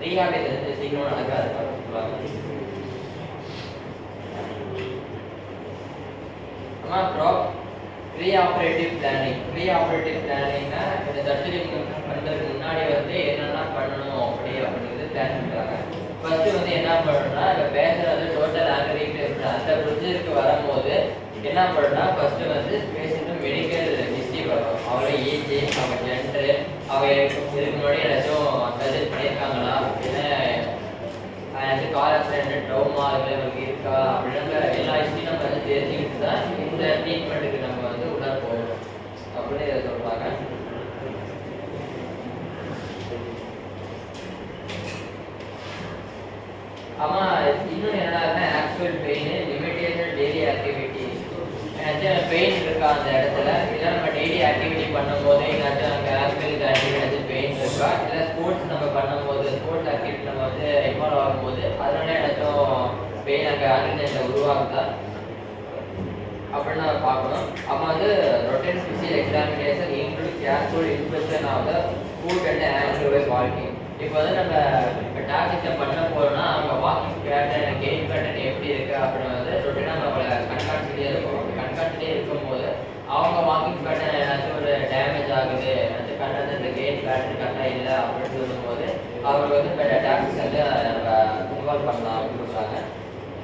Speaker 1: ரீஹாபிலிட்டேஷன் வந்து சீக்கிரம் நடக்காது சொல்லுவாங்க. ஆனால் ப்ரீ ஆப்ரேட்டிவ் பிளானிங்னா இந்த சர்ஜரி பண்ணுறதுக்கு முன்னாடி வந்து என்னெல்லாம் பண்ணணும் அப்படிங்கிறது பிளான் பண்ணுறாங்க. ஃபர்ஸ்ட் வந்து என்ன பண்ணணும்னா இப்போ பேஷண்ட் வந்து டோட்டல் ஆங்கிள் ரீப்ளேஸ்மெண்ட் அந்த ப்ரொசீஜருக்கு வரும்போது என்ன பண்ணணும்னா ஃபர்ஸ்ட் வந்து பேஷண்ட்டு மெடிக்கல் ஹிஸ்ட்ரி வரும். அவங்களோட ஏஜ், அவங்க ஜெண்டரு, அவங்க இதுக்கு முன்னாடி ஏதாச்சும் சர்ஜரி பண்ணியிருக்காங்களா, இல்லை கார் ஆக்சிடென்ட் ட்ரௌமா அதில் அவங்களுக்கு இருக்கா அப்படின்ற எல்லா ஹிஸ்ட்ரியும் நம்ம வந்து தெரிஞ்சுக்கிட்டு தான் இந்த ட்ரீட்மெண்ட்டுக்கு நம்ம வந்து உள்ள போகணும் அப்படின்னு சொல்கிறாங்க. இருக்கா அந்த இடத்துல, இல்லை நம்ம டெய்லி ஆக்டிவிட்டி பண்ணும்போது எங்கேயாச்சும் அங்கே ஆஸ்பிரிக் ஆக்டிவிட்டி பெயின் இருக்கா, இல்லை ஸ்போர்ட்ஸ் நம்ம பண்ணும்போது ஸ்போர்ட்ஸ் ஆக்டிவிட்டி நம்ம வந்து இன்வால்வ் ஆகும்போது அதனால ஏதாச்சும் பெயின் அங்கே ஆக்சிடென்ட்ல உருவாகுதா அப்படின்னு நம்ம பார்க்கணும். அப்போ வந்து routine physical examination include careful inspection of the foot and ankle way walking. இப்போ வந்து நம்ம டாக்ஸில் பண்ண போகிறோம்னா அவங்க வாக்கிங் பேட்டர்ன் கெயின் பேட்டர்ன் எப்படி இருக்குது அப்படின்னு வந்து ரொட்டீனாக நம்மளை கண்காணிச்சிட்டே இருக்கும். கண்காணிச்சிட்டே இருக்கும்போது அவங்க வாக்கிங் பேட்டர்ன் ஏதாச்சும் ஒரு டேமேஜ் ஆகுது, ஏதாச்சும் கரெக்டாக இந்த கெயின் பேட்டர்ன் கரெக்டாக இல்லை அப்படின்னு சொல்லும்போது அவங்க வந்து இப்போ டாக்ஸிஸ் வந்து நம்ம இன்வால்வ் பண்ணலாம் அப்படின்னு சொல்கிறாங்க.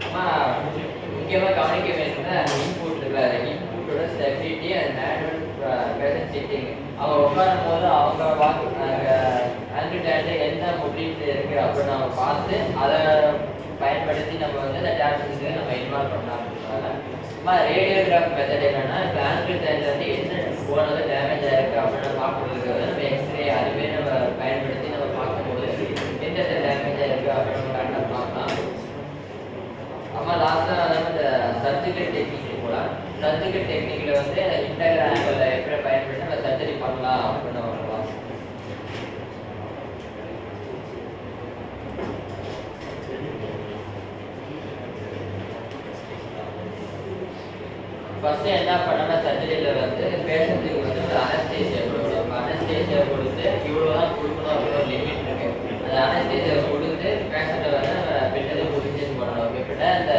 Speaker 1: ஆனால் முக்கியமாக கவனிக்க வேண்டியது இன்புட் இருக்குல்ல, இன்புட்டோட stability and manual patient sitting. அவங்க உட்காரும் போது அவங்க வாக்கிங் ஆங்கிள் எந்த மொபிலிட்டி இருக்குது அப்படின்னு நம்ம பார்த்து அதை பயன்படுத்தி நம்ம வந்து அந்த டாக்ஸிஸை நம்ம இன்வால்வ் பண்ணலாம் அப்படின்றாங்க. ரேடியோகிராஃப் மெத்தட் என்னன்னா, இப்போ ஆங்கிள் டேண்டில் வந்து என்ன போனது டேமேஜ் ஆயிருக்கு அப்படின்னு பார்க்கறதுக்கு வந்து நம்ம எக்ஸ்ரே அதுவே நம்ம பயன்படுத்தி நம்ம பார்க்கும்போது எந்தெந்த டேமேஜ் ஆயிருக்கு அப்படின்னு நம்ம கரெக்டாக பார்க்கலாம். அம்மா லாஸ்ட்டாக வந்து இந்த சர்ஜிக்கல் டெக்னிக் போகலாம். சர்ஜிக்கல் டெக்னிக்கில் வந்து இன்டகர் ஆங்கிளில் எப்படி பயன்படுத்தி நம்ம சர்ஜரி பண்ணலாம் அப்படின்னு நம்ம சொல்லலாம். ஃபர்ஸ்ட் என்ன பண்ணோம்னா சர்ஜரியில் வந்து பேஷண்ட்டுக்கு வந்து ஒரு அனஸ்தேசியா கொடுக்கணும். அனஸ்தேசியா கொடுத்து இவ்வளோ தான் கொடுக்கணும் அப்படின்னு ஒரு லிமிட் இருக்கு. அந்த அனஸ்தேசியா கொடுத்து பேஷண்ட்டை வந்து பெட்டது பொசிஷன் பண்ணணும். எப்படின்னா இந்த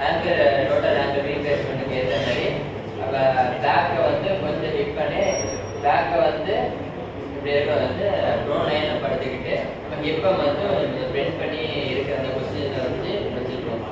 Speaker 1: ஆங்கிள் டோட்டல் ஆங்கிள் ரீப்ளேஸ்மெண்ட்டுக்கு ஏற்ற மாதிரி பேக்கை வந்து கொஞ்சம் ஹிட் பண்ணி பேக்கை வந்து இப்படி இருக்க வந்து ப்ரோன் லைனில் படுத்துக்கிட்டு நம்ம ஹிப்பை வந்து பெண்ட் பண்ணி இருக்கிற அந்த பொசிஷனை வச்சு வச்சுருக்கோம்.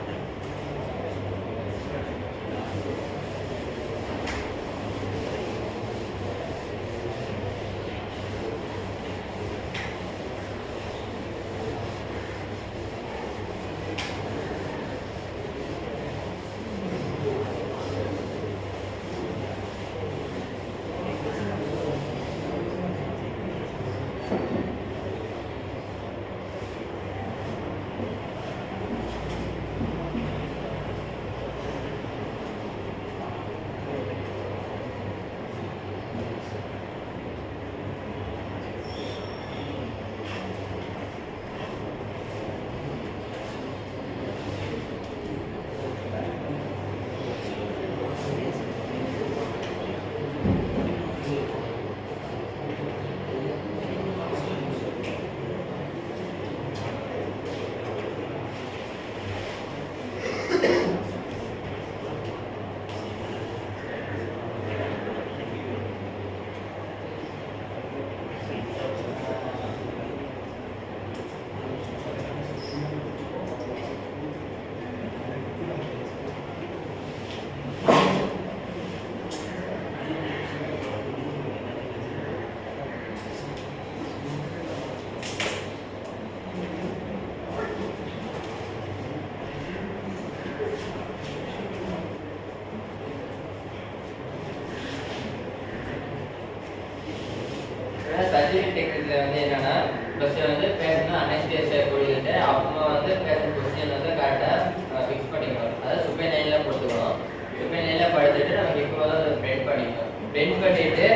Speaker 1: சர்ஜரி டெக்னிக்கில் வந்து என்னன்னா ஃபர்ஸ்ட் வந்து பேஷண்ட் அனஸ்தேசியா கொடுத்துட்டு அப்புறமா வந்து பேஷண்ட் பொசிஷன் வந்து கரெக்டாக ஃபிக்ஸ் பண்ணிக்கணும். அதாவது சுப்பை நைனில் போட்டுக்கணும். சுப்பை நைனில் படுத்துட்டு நமக்கு இப்போ வந்து பெண்ட் பண்ணிக்கணும். பெண்ட் பண்ணிட்டு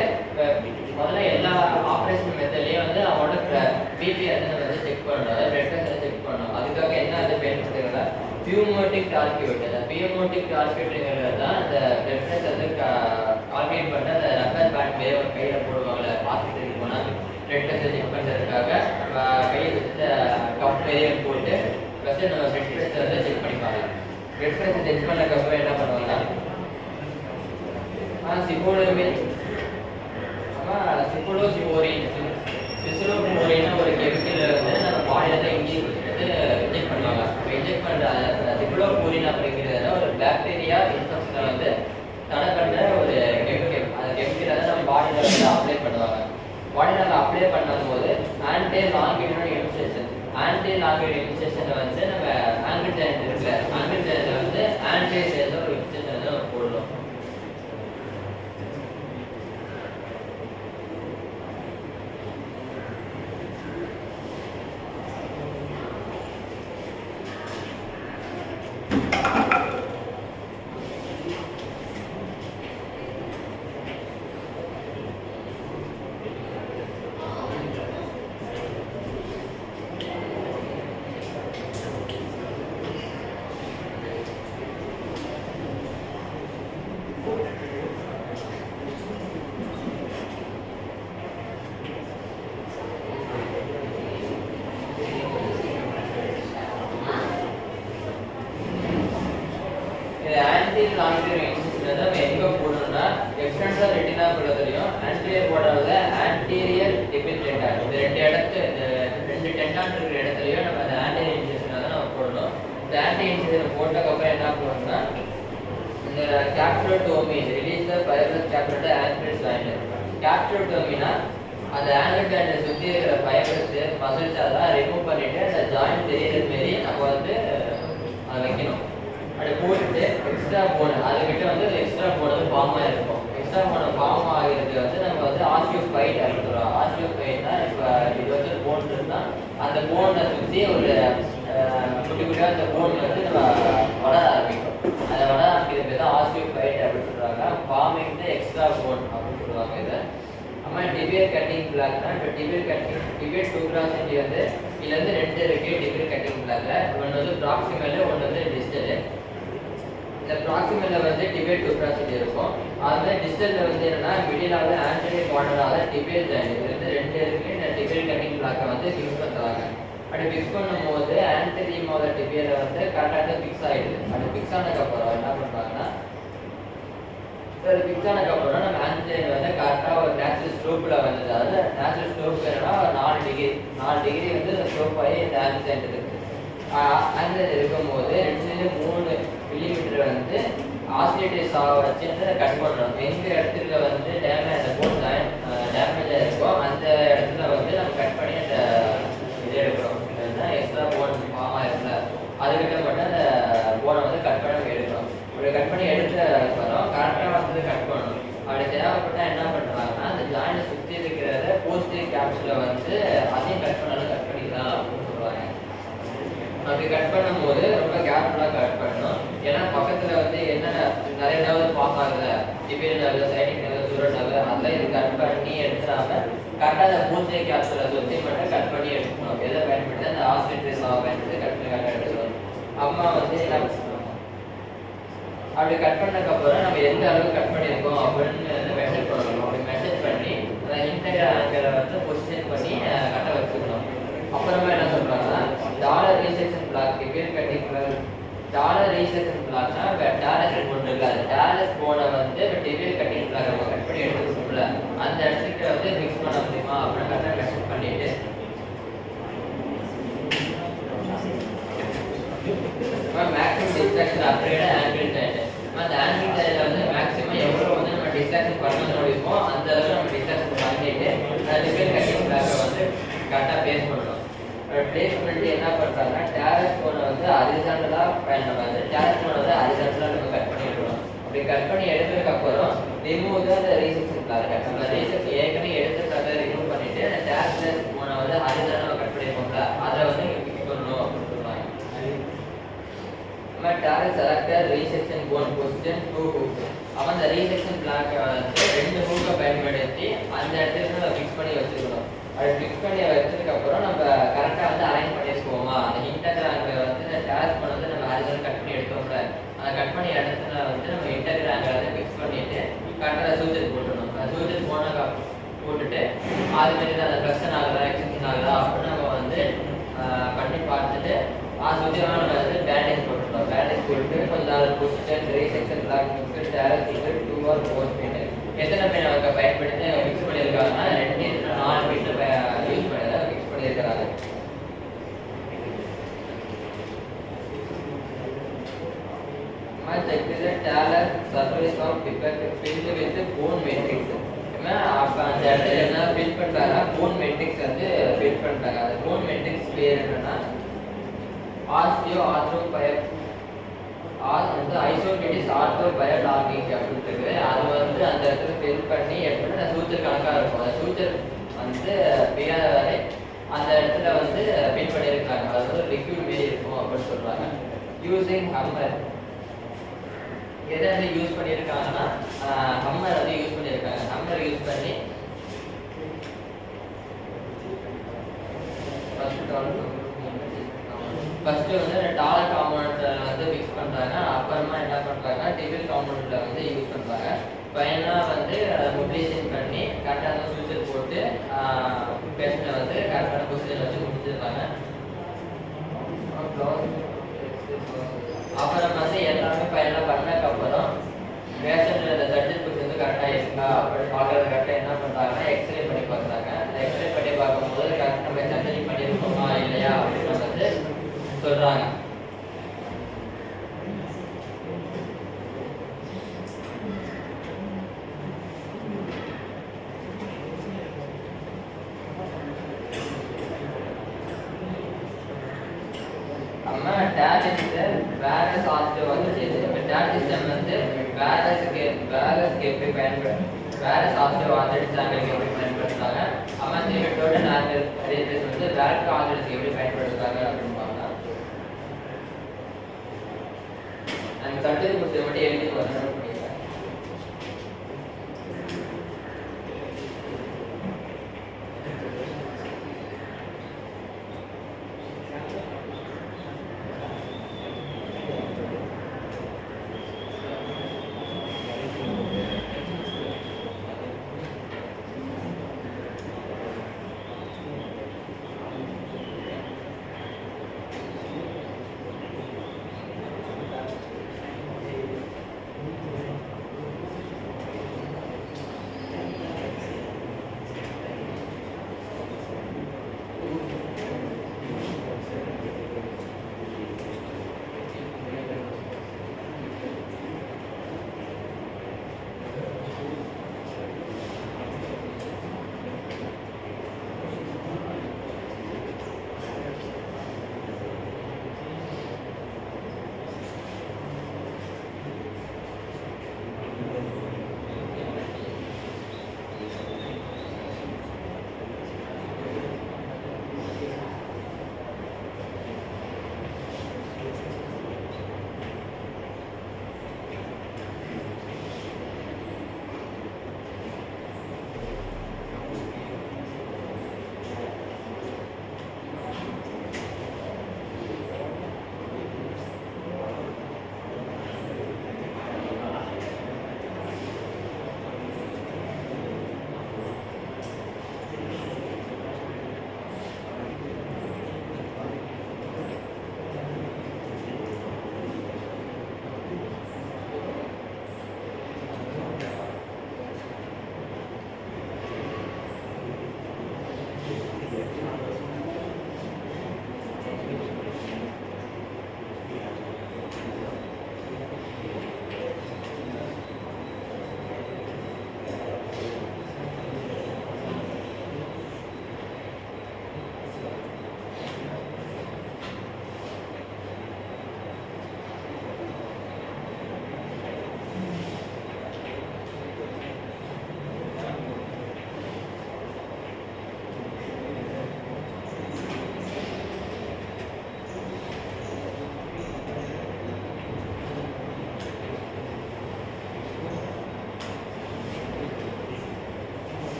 Speaker 1: முதல்ல எல்லா ஆப்ரேஷன் மெத்தட்லேயும் வந்து அவங்களோட பிபி வந்து செக் பண்ணணும். அதாவது பிளட் ப்ரெஷர் செக் பண்ணணும். அதுக்காக என்ன அது பயன்படுத்துகிறதா பியூமோட்டிக் டார்கியூட். அந்த பியூமோட்டிக் டார்கியூட்டுங்கிறது தான் அந்த பிளட் ப்ரெஷர் வந்து கால்குலேட் பண்ண அந்த ரப்பர் பேண்ட் மேலே ஒரு கையில் போடுவாங்கள்ல ஹாஸ்பிட்டலுக்கு போனால் பிளட் ப்ரெஷர் செக் பண்ணுறதுக்காக கையை வச்சு கப் மேலே போட்டு ஃபஸ்ட்டு நம்ம பிளட் ப்ரெஷர் வந்து செக் பண்ணிப்பாங்க. பிளட் ப்ரெஷர் செக் பண்ணதுக்கப்புறம் என்ன பண்ணுவாங்கன்னா சிபோலோமின் சிபோலோசிபோரின் சிசுலோபோரின்னு ஒரு கெமிக்கல் வந்து நம்ம பாடியில் தான் இன்ஜெக்ட் பண்ணுவாங்க. இன்ஜெக்ட் பண்ணுற சிபுலோபோரின் அப்படிங்கிறத ஒரு பாக்டீரியா இன்ஃபெக்ஷனை வந்து தடை பண்ணுற ஒரு கெமிக்கல். அந்த கெமிக்கலை வந்து நம்ம பாடியில் வந்து அப்ளை பண்ணுவாங்க. பாடியில் அப்ளை பண்ணும்போது ஆன்டி லாங்கிடினல் இன்ஃபெக்ஷன் வந்து நம்ம ஆங்கிள் ஜாயிண்ட் இருக்குல்ல, ஆங்கிள் ஜாயிண்ட்ல வந்து ஆன்டி சேர்ந்த ஒரு இன்ஃபெக்ஷன் வந்து நம்ம போடணும். ஆன்டீரியர் லாங்கிடியூட் இன்சிஷன் நம்ம எங்க போடணும்னா எக்ஸ்டென்டர் ரெட்டினா பக்கத்துலயும் ஆன்டீரியர் போர்டர்ல ஆன்டீரியர் டிபில் டெண்டான் இந்த ரெண்டு டெண்டான் இருக்கிற இடத்துலயும் நம்ம அந்த ஆன்டீரியர் இன்சிஷன் தான் நம்ம போடணும். இந்த ஆன்டீரியர் இன்சிஷன் போட்டதுக்கு அப்புறம் என்ன பண்ணணும்னா இந்த capsulotomy release the fibrous capsular anterior liner. கேப்சுலோட்டோமினா அந்த ஆங்கிள் ஜாயிண்ட்டை சுற்றி இருக்கிற ஃபைபர்ஸ் மசில்ஸ் அதெல்லாம் ரிமூவ் பண்ணிட்டு அந்த ஜாயிண்ட் தெரியுற மாரி நம்ம வந்து அதை வைக்கணும். அப்படி போட்டுட்டு எக்ஸ்ட்ரா போன் அதுக்கிட்ட வந்து எக்ஸ்ட்ரா போன் வந்து ஃபார்ம் ஆகிருக்கும். எக்ஸ்ட்ரா போனை ஃபார்ம் ஆகிறது வந்து நம்ம வந்து ஆஸ்டியோஃபைட் அப்படின்னு சொல்கிறோம். ஆஸ்டியோஃபைட்னா இப்போ இது வந்து போன் இருந்தால் அந்த போனை சுற்றி ஒரு குட்டி குட்டியாக அந்த போன் வந்து நம்ம வளர ஆரம்பிக்கும். அதை வளர ஆரம்பிக்கிறது தான் ஆஸ்டியோஃபைட் அப்படின்னு சொல்கிறாங்க. ஃபார்மிங் த எக்ஸ்ட்ரா போன் அப்படின்னு சொல்லுவாங்க இதை. அப்புறம் டிபியர் கட்டிங் பிளாக்னா இப்போ டிபியர் 2x வந்து இதுல இருந்து ரெண்டு இருக்கு டிபியர் கட்டிங் பிளாக்ல. ஒன்று வந்து ப்ராக்சிமல், ஒன்று வந்து டிஸ்டல். இந்த ப்ராக்சிமல்ல வந்து டிபியர் 2x இருக்கும். அதுவே டிஸ்டல்ல வந்து என்னன்னா மிடிலால ஆன்டீரியர் குவாட்ரலால டிபியர் ஜாயிண்ட் இது வந்து ரெண்டு இருக்கு. இந்த டிபியர் கட்டிங் பிளாக்கை வந்து ஃபிக்ஸ் பண்றாங்க. அப்படி ஃபிக்ஸ் பண்ணும்போது ஆன்டீரியமோட டிபியரை வந்து கரெக்டாக ஃபிக்ஸ் ஆயிடுது. அப்படி ஃபிக்ஸ் ஆனதுக்கு அப்புறம் என்ன பண்றாங்கன்னா ஃபிக்ஸ் ஆனதுக்கப்புறம் நம்ம ஆன்டிஜன் வந்து கரெக்டாக ஒரு நேச்சுரல் ஸ்லோப்பில் வந்தது. அதாவது நேச்சுரல் ஸ்லோப் என்னன்னா 4 டிகிரி வந்து ஸ்லோப் ஆகி இந்த ஆன்டிஜன் இருக்குது. ஆன்டிஜன் இருக்கும்போது 2-3 மில்லிமீட்டர் வந்து ஆசிலேட்டர்ஸ் வச்சு வந்து கட் பண்ணுறோம். எந்த இடத்துல வந்து டேமேஜ் போன் டேமேஜ் ஆகிருக்கோ அந்த இடத்துல வந்து நம்ம கட் பண்ணி அந்த இது எடுக்கிறோம். எக்ஸ்ட்ரா போன் ஃபார்ம் ஆகிருக்குல அதுக்கிட்ட மட்டும் அந்த போனை வந்து கட் பண்ணி எடுக்கிறோம். அப்படி கட் பண்ணி எடுத்ததுக்கப்புறம் கரெக்டாக வந்து கட் பண்ணணும். அப்படி தேவைப்பட்டால் என்ன பண்ணுறாங்கன்னா அந்த ஜாயினை சுற்றி இருக்கிறத போஸ்டிவ் கேப்ஸில் வந்து அதையும் கட் பண்ணாலும் கட் பண்ணிக்கலாம் அப்படின்னு சொல்லுவாங்க. அப்படி கட் பண்ணும்போது ரொம்ப கேர்ஃபுல்லாக கட் பண்ணணும். ஏன்னா பக்கத்தில் வந்து என்னென்ன நிறைய லெவல் பாஸ் ஆகுது, tibial level, siding level, sural level அதெல்லாம் இது கட் பண்ணி எடுத்துடாம கரெக்டாக அந்த போஸ்டிவ் கேப்ஸில் சுற்றி மட்டும் கட் பண்ணி எடுத்துக்கணும். எதை பயன்படுத்தி அந்த ஆஸ்ட்ரேட்ரிஸ் பயன்படுத்தி கட் பண்ணி கரெக்டாக எடுத்துக்கணும். அம்மா வந்து என்ன அப்படி கட் பண்ணதுக்கப்புறம் நம்ம எந்த அளவுக்கு கட் பண்ணியிருக்கோம் அப்படின்னு வந்து மெஷர் பண்ணணும். அப்படி மெஷர் பண்ணி அந்த இன்டெகிரல் ஆங்கிளை வந்து பொசிஷன் பண்ணி கரெக்டாக வச்சுக்கணும். அப்புறமா என்ன சொல்கிறாங்கன்னா talar resection block tibial cutting talar resection பிளாக்னா இப்போ டேலஸ் போன் இருக்குல்ல அந்த டேலஸ் போனை வந்து இப்போ டிபியல் கட்டிங் பிளாக் நம்ம கட் பண்ணி எடுத்துக்கணும்ல அந்த இடத்துக்கு வந்து மிக்ஸ் பண்ண முடியுமா அப்படின்னு கரெக்டாக மெஷர் பண்ணிட்டு மேக்ஸிமம் டிஸ்ட்ராக்ஷன் அப்படியே ஆங்கிள் ஜாயிண்ட் அந்த ஆங்கிள் ஜாயிண்ட்ல வந்து மேக்ஸிமம் எவ்வளோ வந்து நம்ம டிஸ்ட்ராக்ஷன் பண்ண முடியுமோ அந்த அளவுக்கு நம்ம டிஸ்ட்ராக்ஷன் பண்ணிட்டு டிபியல் கட்டிங் பிளாக்கை வந்து கரெக்டாக பிளேஸ் பண்ணணும். பிளேஸ் பண்ணிட்டு என்ன பண்ணுறாங்கன்னா டேலஸ் போனை வந்து ஹரிசாண்டலாக பயன்படுறாங்க. டேலஸ் போனை வந்து ஹரிசாண்டலாக நம்ம கட் பண்ணி எடுக்கணும். அப்படி கட் பண்ணி எடுத்ததுக்கப்புறம் ரிமூவ் தான் அந்த ரீசெக்ஷன் பிளாக். நம்ம ரீசெக்ஷன் ஏற்கனவே எடுத்துக்கிறத ரிமூவ் பண்ணிட்டு அந்த டேலஸ் போனை வந்து ஹரிசாண்டலாக கட் பண்ணியிருக்கோம்ல அதை வந்து ஃபிக்ஸ் பண்ணணும் அப்படின்னு சொல்லுவாங்க. Talus selector resection bone position 2 hook. அப்போ அந்த ரீசெக்ஷன் பிளாக்கை வந்து 2 ஹூக்கை பயன்படுத்தி அந்த இடத்துல நம்ம ஃபிக்ஸ் பண்ணி வச்சுக்கணும். அதை ஃபிக்ஸ் பண்ணி வச்சதுக்கப்புறம் நம்ம கரெக்டாக வந்து அலைன் பண்ணி வச்சுக்கோமா அந்த இன்டெகிரல் ஆங்கிள் வந்து இந்த டேலஸ் போன் வந்து நம்ம ஹரிசாண்டல் கட் பண்ணி எடுத்தோம்ல அந்த கட் பண்ணி இடத்துல வந்து நம்ம இன்டெகிரல் ஆங்கிள் வந்து ஃபிக்ஸ் பண்ணிட்டு கரெக்டாக சூச்சர் போட்டுடணும். சூச்சர் போட்டுட்டு அது மாதிரி தான் அந்த ஃப்ளெக்ஷன் ஆகுதா எக்ஸ்டென்ஷன் ஆகுதா அப்படின்னு நம்ம வந்து பண்ணி பார்த்துட்டு சூச்சராக நம்ம வந்து பேண்டேஜ் போட்டுருந்தோம். பேண்டேஜ் போட்டு கொஞ்சம் நாள் position resection block mix direct 2 or 4 feet எத்தனை பேர் அவங்க பயன்படுத்தி ஃபிக்ஸ் பண்ணியிருக்காங்கன்னா 2-4 feet யூஸ் பண்ணி ஃபிக்ஸ் பண்ணியிருக்கிறாங்க. check the talar surface of defect filled with bone matrix. அப்ப அந்த இடத்துல என்ன ஃபில் பண்றாங்க போன் மேட்ரிக்ஸ் வந்து ஃபில் பண்றாங்க. அந்த போன் மேட்ரிக்ஸ் பேர் என்னன்னா ஆஸ்டியோ ஆர்த்ரோபயர் வந்து ஐசோக்ரேட்டிஸ் ஆர்த்ரோபயோலாகிக் அப்படின்னு இருக்கு. அது வந்து அந்த இடத்துல ஃபில் பண்ணி எப்படின்னா சூச்சர் கணக்கா இருக்கும். அந்த சூச்சர் வந்து பிரியாதவரை அந்த இடத்துல வந்து ஃபில் பண்ணியிருக்காங்க. அது வந்து லிக்விட் மாரி இருக்கும் அப்படின்னு சொல்றாங்க. யூசிங் ஹம்மர் எதை வந்து யூஸ் பண்ணியிருக்காங்கன்னா ஹம்மர் வந்து யூஸ் பண்ணியிருக்காங்க. ஹம்மர் யூஸ் பண்ணி ஃபர்ஸ்ட் வந்து டாலர் காம்பவுண்ட் வந்து ஃபிக்ஸ் பண்றாங்க. அப்புறமா என்ன பண்றாங்க டிபியல் காம்பவுண்ட்ல வந்து யூஸ் பண்றாங்க. ஃபைனலாக வந்து மொபிலைசேஷன் பண்ணி கரெக்டான சூச்சர் போட்டு பேஷண்ட்டை வந்து கரெக்டான பொசிஷன் வச்சு முடிச்சிருக்காங்க. அப்புறம் வந்து எல்லாமே ஃபைனலாக பண்ணதுக்கப்புறம் பேஷண்ட்டில் இந்த சர்ஜன் புக் வந்து கரெக்டாக இருக்கா அப்படி பார்க்குறது கரெக்டாக என்ன பண்ணுறாங்கன்னா எக்ஸ்ரே பண்ணி பார்க்குறாங்க. அந்த எக்ஸ்ரே பண்ணி பார்க்கும்போது கரெக்டாக நம்ம சர்ஜரி பண்ணியிருக்கோமா இல்லையா அப்படின்னு வந்து சொல்கிறாங்க. நம்ம டேலண்ட்டு வேற சாஃப்ட்வேர் வந்துச்சு. இப்போ டேலண்ட் சிஸ்டம் வந்து வேறஸ்க்கு எப்படி பயன்படுத்தும், வேற சாஃப்ட்வேர் ஆல்ரெடி சாம்பிளுக்கு எப்படி பயன்படுத்துறாங்க, அம்மா திரும்பி டோட்டல் ரேபியஸ் வந்து வேற ஆல்ரெடிஸ்க்கு எப்படி பயன்படுத்துறாங்க அப்படின்னு பார்க்கலாம். நம்ம சர்டிஃபிகேட் கொடுத்தது மட்டும் எழுதி வரணும் பண்ணிக்கிறேன்.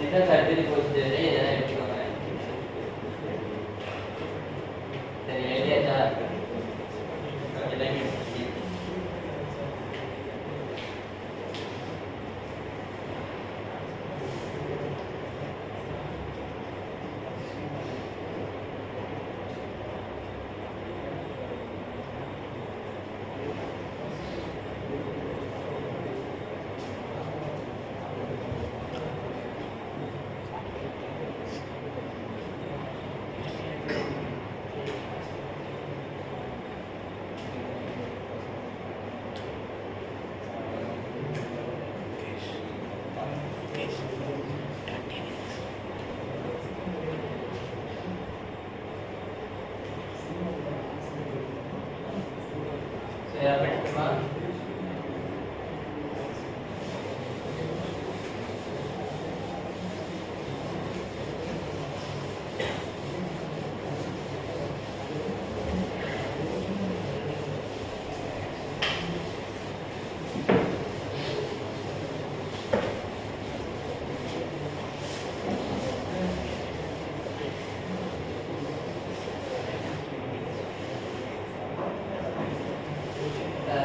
Speaker 1: என்ன சர்ஜரி ப்ரொசீஜர் இதெல்லாம் எடுத்துக்கோங்க. சரி எழுதியாச்சா?
Speaker 3: எல்லாமே
Speaker 1: சரி அப்படிமா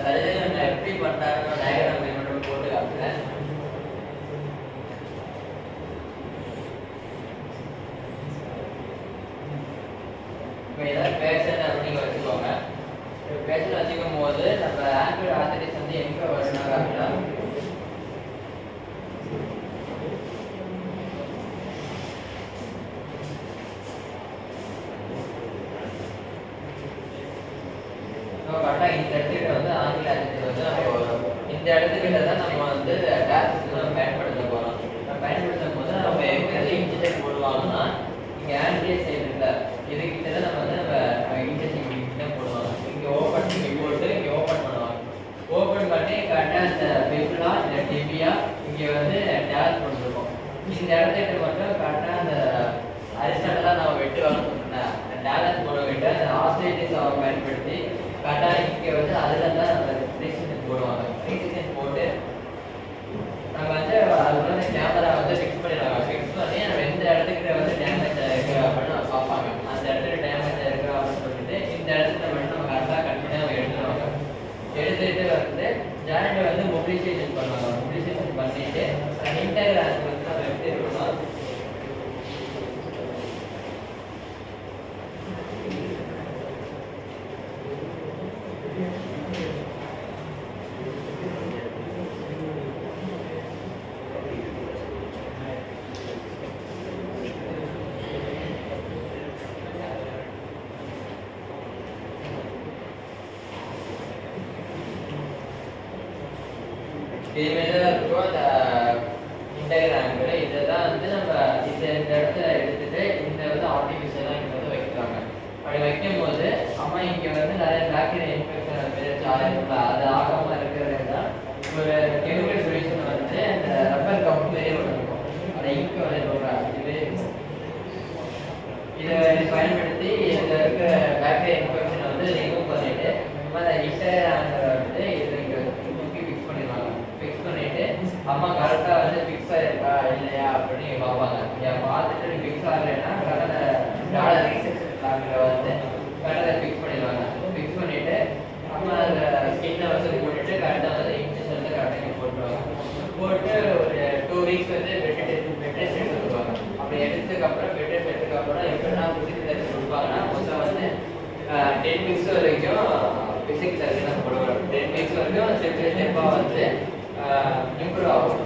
Speaker 1: சர்ஜரி நான் எப்படி பண்ணாருன்னு டயக்ராம் மட்டும் போட்டு காட்டுறேன். இப்போ ஏதாவது பேஷண்ட் அப்படின்னு வச்சுக்கோங்க. பேஷண்ட் வச்சுக்கும் போது நம்ம ஆங்கிள் ஆர்த்தரைட்டிஸ் வந்து எங்கே வரணும் அப்படின்னா கரெக்டாக இந்த இடத்துக்கிட்ட வந்து ஆங்கிள் ஆர்த்தரைட்டிஸ் வந்து நம்ம வரும். இந்த இடத்துக்கிட்ட தான் நம்ம வந்து டேப்லெட்ஸ் நம்ம பயன்படுத்த போகிறோம். நம்ம பயன்படுத்தும் போது நம்ம எங்கே இன்ஜெக்ஷன் போடுவாங்கன்னா இங்கே ஆன்டியர் சைடு இருக்குல்ல இதுக்கிட்ட தான் நம்ம வந்து நம்ம இன்ஜெக்ஷன் கிட்ட போடுவாங்க. இங்கே ஓப்பன் பண்ணி போட்டு இங்கே ஓப்பன் பண்ணுவாங்க. ஓப்பன் பண்ணி கரெக்டாக இந்த பெப்லா இந்த டிபியா இங்கே வந்து டேல் போட்டுருக்கோம். இந்த இடத்துக்கிட்ட மட்டும் கரெக்டாக அந்த அரிஸ்டாட்டெல்லாம் நம்ம வெட்டுவாங்கன்னு சொன்னேன். அந்த டேலன்ஸ் போட விட்டு அந்த ஆஸ்ட்ரேட்டிஸ் பயன்படுத்தி கரெக்டாக இங்கே வந்து அதில் தான் நம்ம ரிசெக்ஷன் போடுவாங்க. ரிசெக்ஷன் போட்டு நம்ம வந்து அது வந்து கேமரா வந்து ஃபிக்ஸ் பண்ணிடுவாங்க. ஃபிக்ஸ் பண்ணி நம்ம எந்த இடத்துக்கிட்ட வந்து டேமேஜ் ஆயிருக்கு அப்படின்னு பார்ப்பாங்க. அந்த இடத்துல டேமேஜ் ஆயிருக்கு அப்படின்னு சொல்லிட்டு இந்த இடத்துல மட்டும் நம்ம கரெக்டாக கட் பண்ணி நம்ம எடுத்துருவாங்க. எடுத்துட்டு வந்து ஜாயிண்ட் வந்து மொபிலைசேஷன் பண்ணுவாங்க. மொபிலைசேஷன் பண்ணிட்டு இன்டர்கிராஸ் வந்து நம்ம எப்படி இருக்கணும் இதுமாரி தான் இருக்கும். அந்த இன்டர்கிராம்கள் இதை தான் வந்து நம்ம இந்த இடத்துல எடுத்துட்டு இந்த வந்து ஆர்டிஃபிஷியலாக இங்கே வந்து வைக்கிறாங்க. அப்படி வைக்கும் போது அம்மா இங்கே வந்து நிறைய பாக்டீரியா இன்ஃபெக்ஷன் பெருச்சு ஆயிருக்கும்ல அது ஆகாமல் இருக்கிறது தான் ஒரு கெமிக்கல் சொல்யூஷன் வந்து அந்த ரப்பர் கம்பெனியே ஒன்று இருக்கும். அந்த இங்க் வந்து இதுவே இருக்கும். இதை பயன்படுத்தி இதில் இருக்கிற பாக்டீரியா இன்ஃபெக்ஷனை வந்து ரிமூவ் பண்ணிட்டு அந்த இன்டர்கிராம்களை வந்து இதை இங்கே தூக்கி ஃபிக்ஸ் பண்ணிடுவாங்க. ஃபிக்ஸ் பண்ணிட்டு அம்மா கரெக்டாக வந்து ஃபிக்ஸ் ஆகிருக்கா இல்லையா அப்படின்னு பார்ப்பாங்க. பார்த்துட்டு ஃபிக்ஸ் ஆகலைன்னா கரெக்டாக ரீசெக்ஷன் லாக்கில் வந்து கரெக்டாக ஃபிக்ஸ் பண்ணிடுவாங்க. ஃபிக்ஸ் பண்ணிவிட்டு அம்மா அந்த ஸ்கின்னை வந்து போட்டுட்டு கரெக்டாக வந்து இன்ஜெக்ஷன் வந்து கரெக்டாக போட்டுருவாங்க. போட்டு ஒரு 2 வீக்ஸ் வந்து பெட் ரெஸ்ட் எடுத்துருவாங்க. அப்படி எடுத்ததுக்கப்புறம் பெட் ரெஸ்ட் எடுத்ததுக்கப்புறம் எப்படின்னா ஃபிசிக்கல் தெரப்பி கொடுப்பாங்கன்னா மொத்தம் வந்து 10 வீக்ஸ் வரைக்கும் ஃபிசிக்கல் தெரப்பி தான் போடுவாங்க. 10 வீக்ஸ் வரைக்கும் ஸ்டெப்பாக வந்து இம்ப்ரூவ் ஆகும்.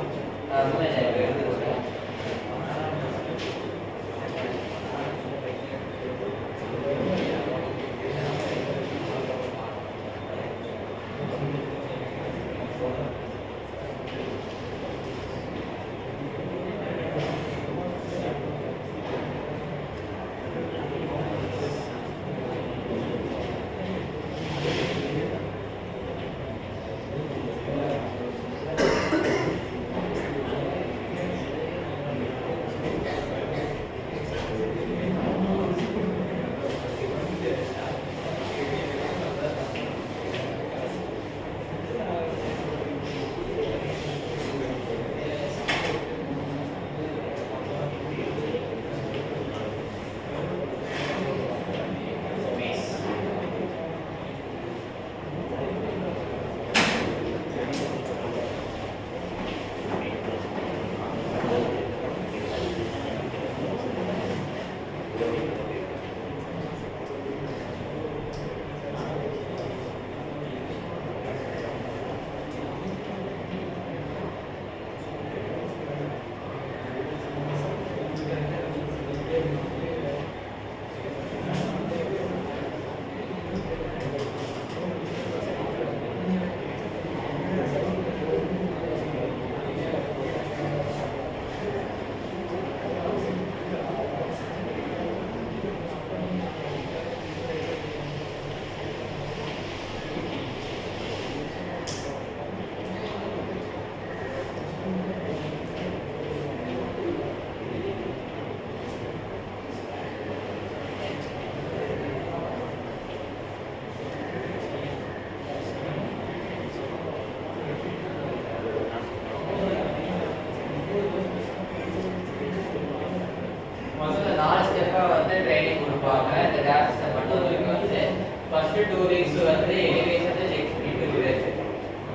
Speaker 1: கொடுப்பாங்க. இந்த டேப் சிஸ்டம் பண்ணவங்களுக்கு வந்து ஃபர்ஸ்ட் 2 வீக்ஸ் வந்து எலிவேஷன் நெக்ஸ்ட் 2 வீக்ஸ்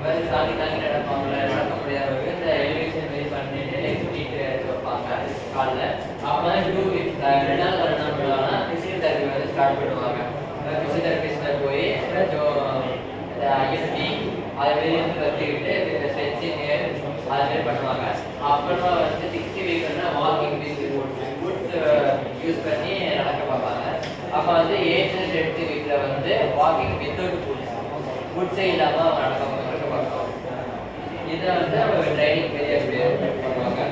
Speaker 1: வந்து தாங்கி நடப்பாங்க. நடக்க முடியாதவங்க இந்த எலிவேஷன் வெரி பண்ணிட்டு நெக்ஸ்ட் வீக் வைப்பாங்க காலைல. அப்புறம் 2 வீக்ஸ் 2 நாள் வர என்ன பண்ணுவாங்கன்னா பிசியோதெரபி வந்து ஸ்டார்ட் பண்ணுவாங்க. பிசியோதெரபிஸ்ட்ல போய் இந்த ஐஎஸ்டி அது மாதிரி வந்து கற்றுக்கிட்டு ஸ்ட்ரெச்சிங் அது மாதிரி பண்ணுவாங்க. அப்புறமா வந்து 60 வீக்னா வாக்கிங் குட்ஸ் யூஸ் பண்ணி நடக்க பார்ப்பாங்க. அப்போ வந்து 8 to 10 வீக்கில் வந்து வாக்கிங் வித்தவுட் குட்ஸே இல்லாமல் நடக்க பார்ப்பாங்க. இதை வந்து அவங்க ட்ரைனிங் பெரிய பண்ணுவாங்க.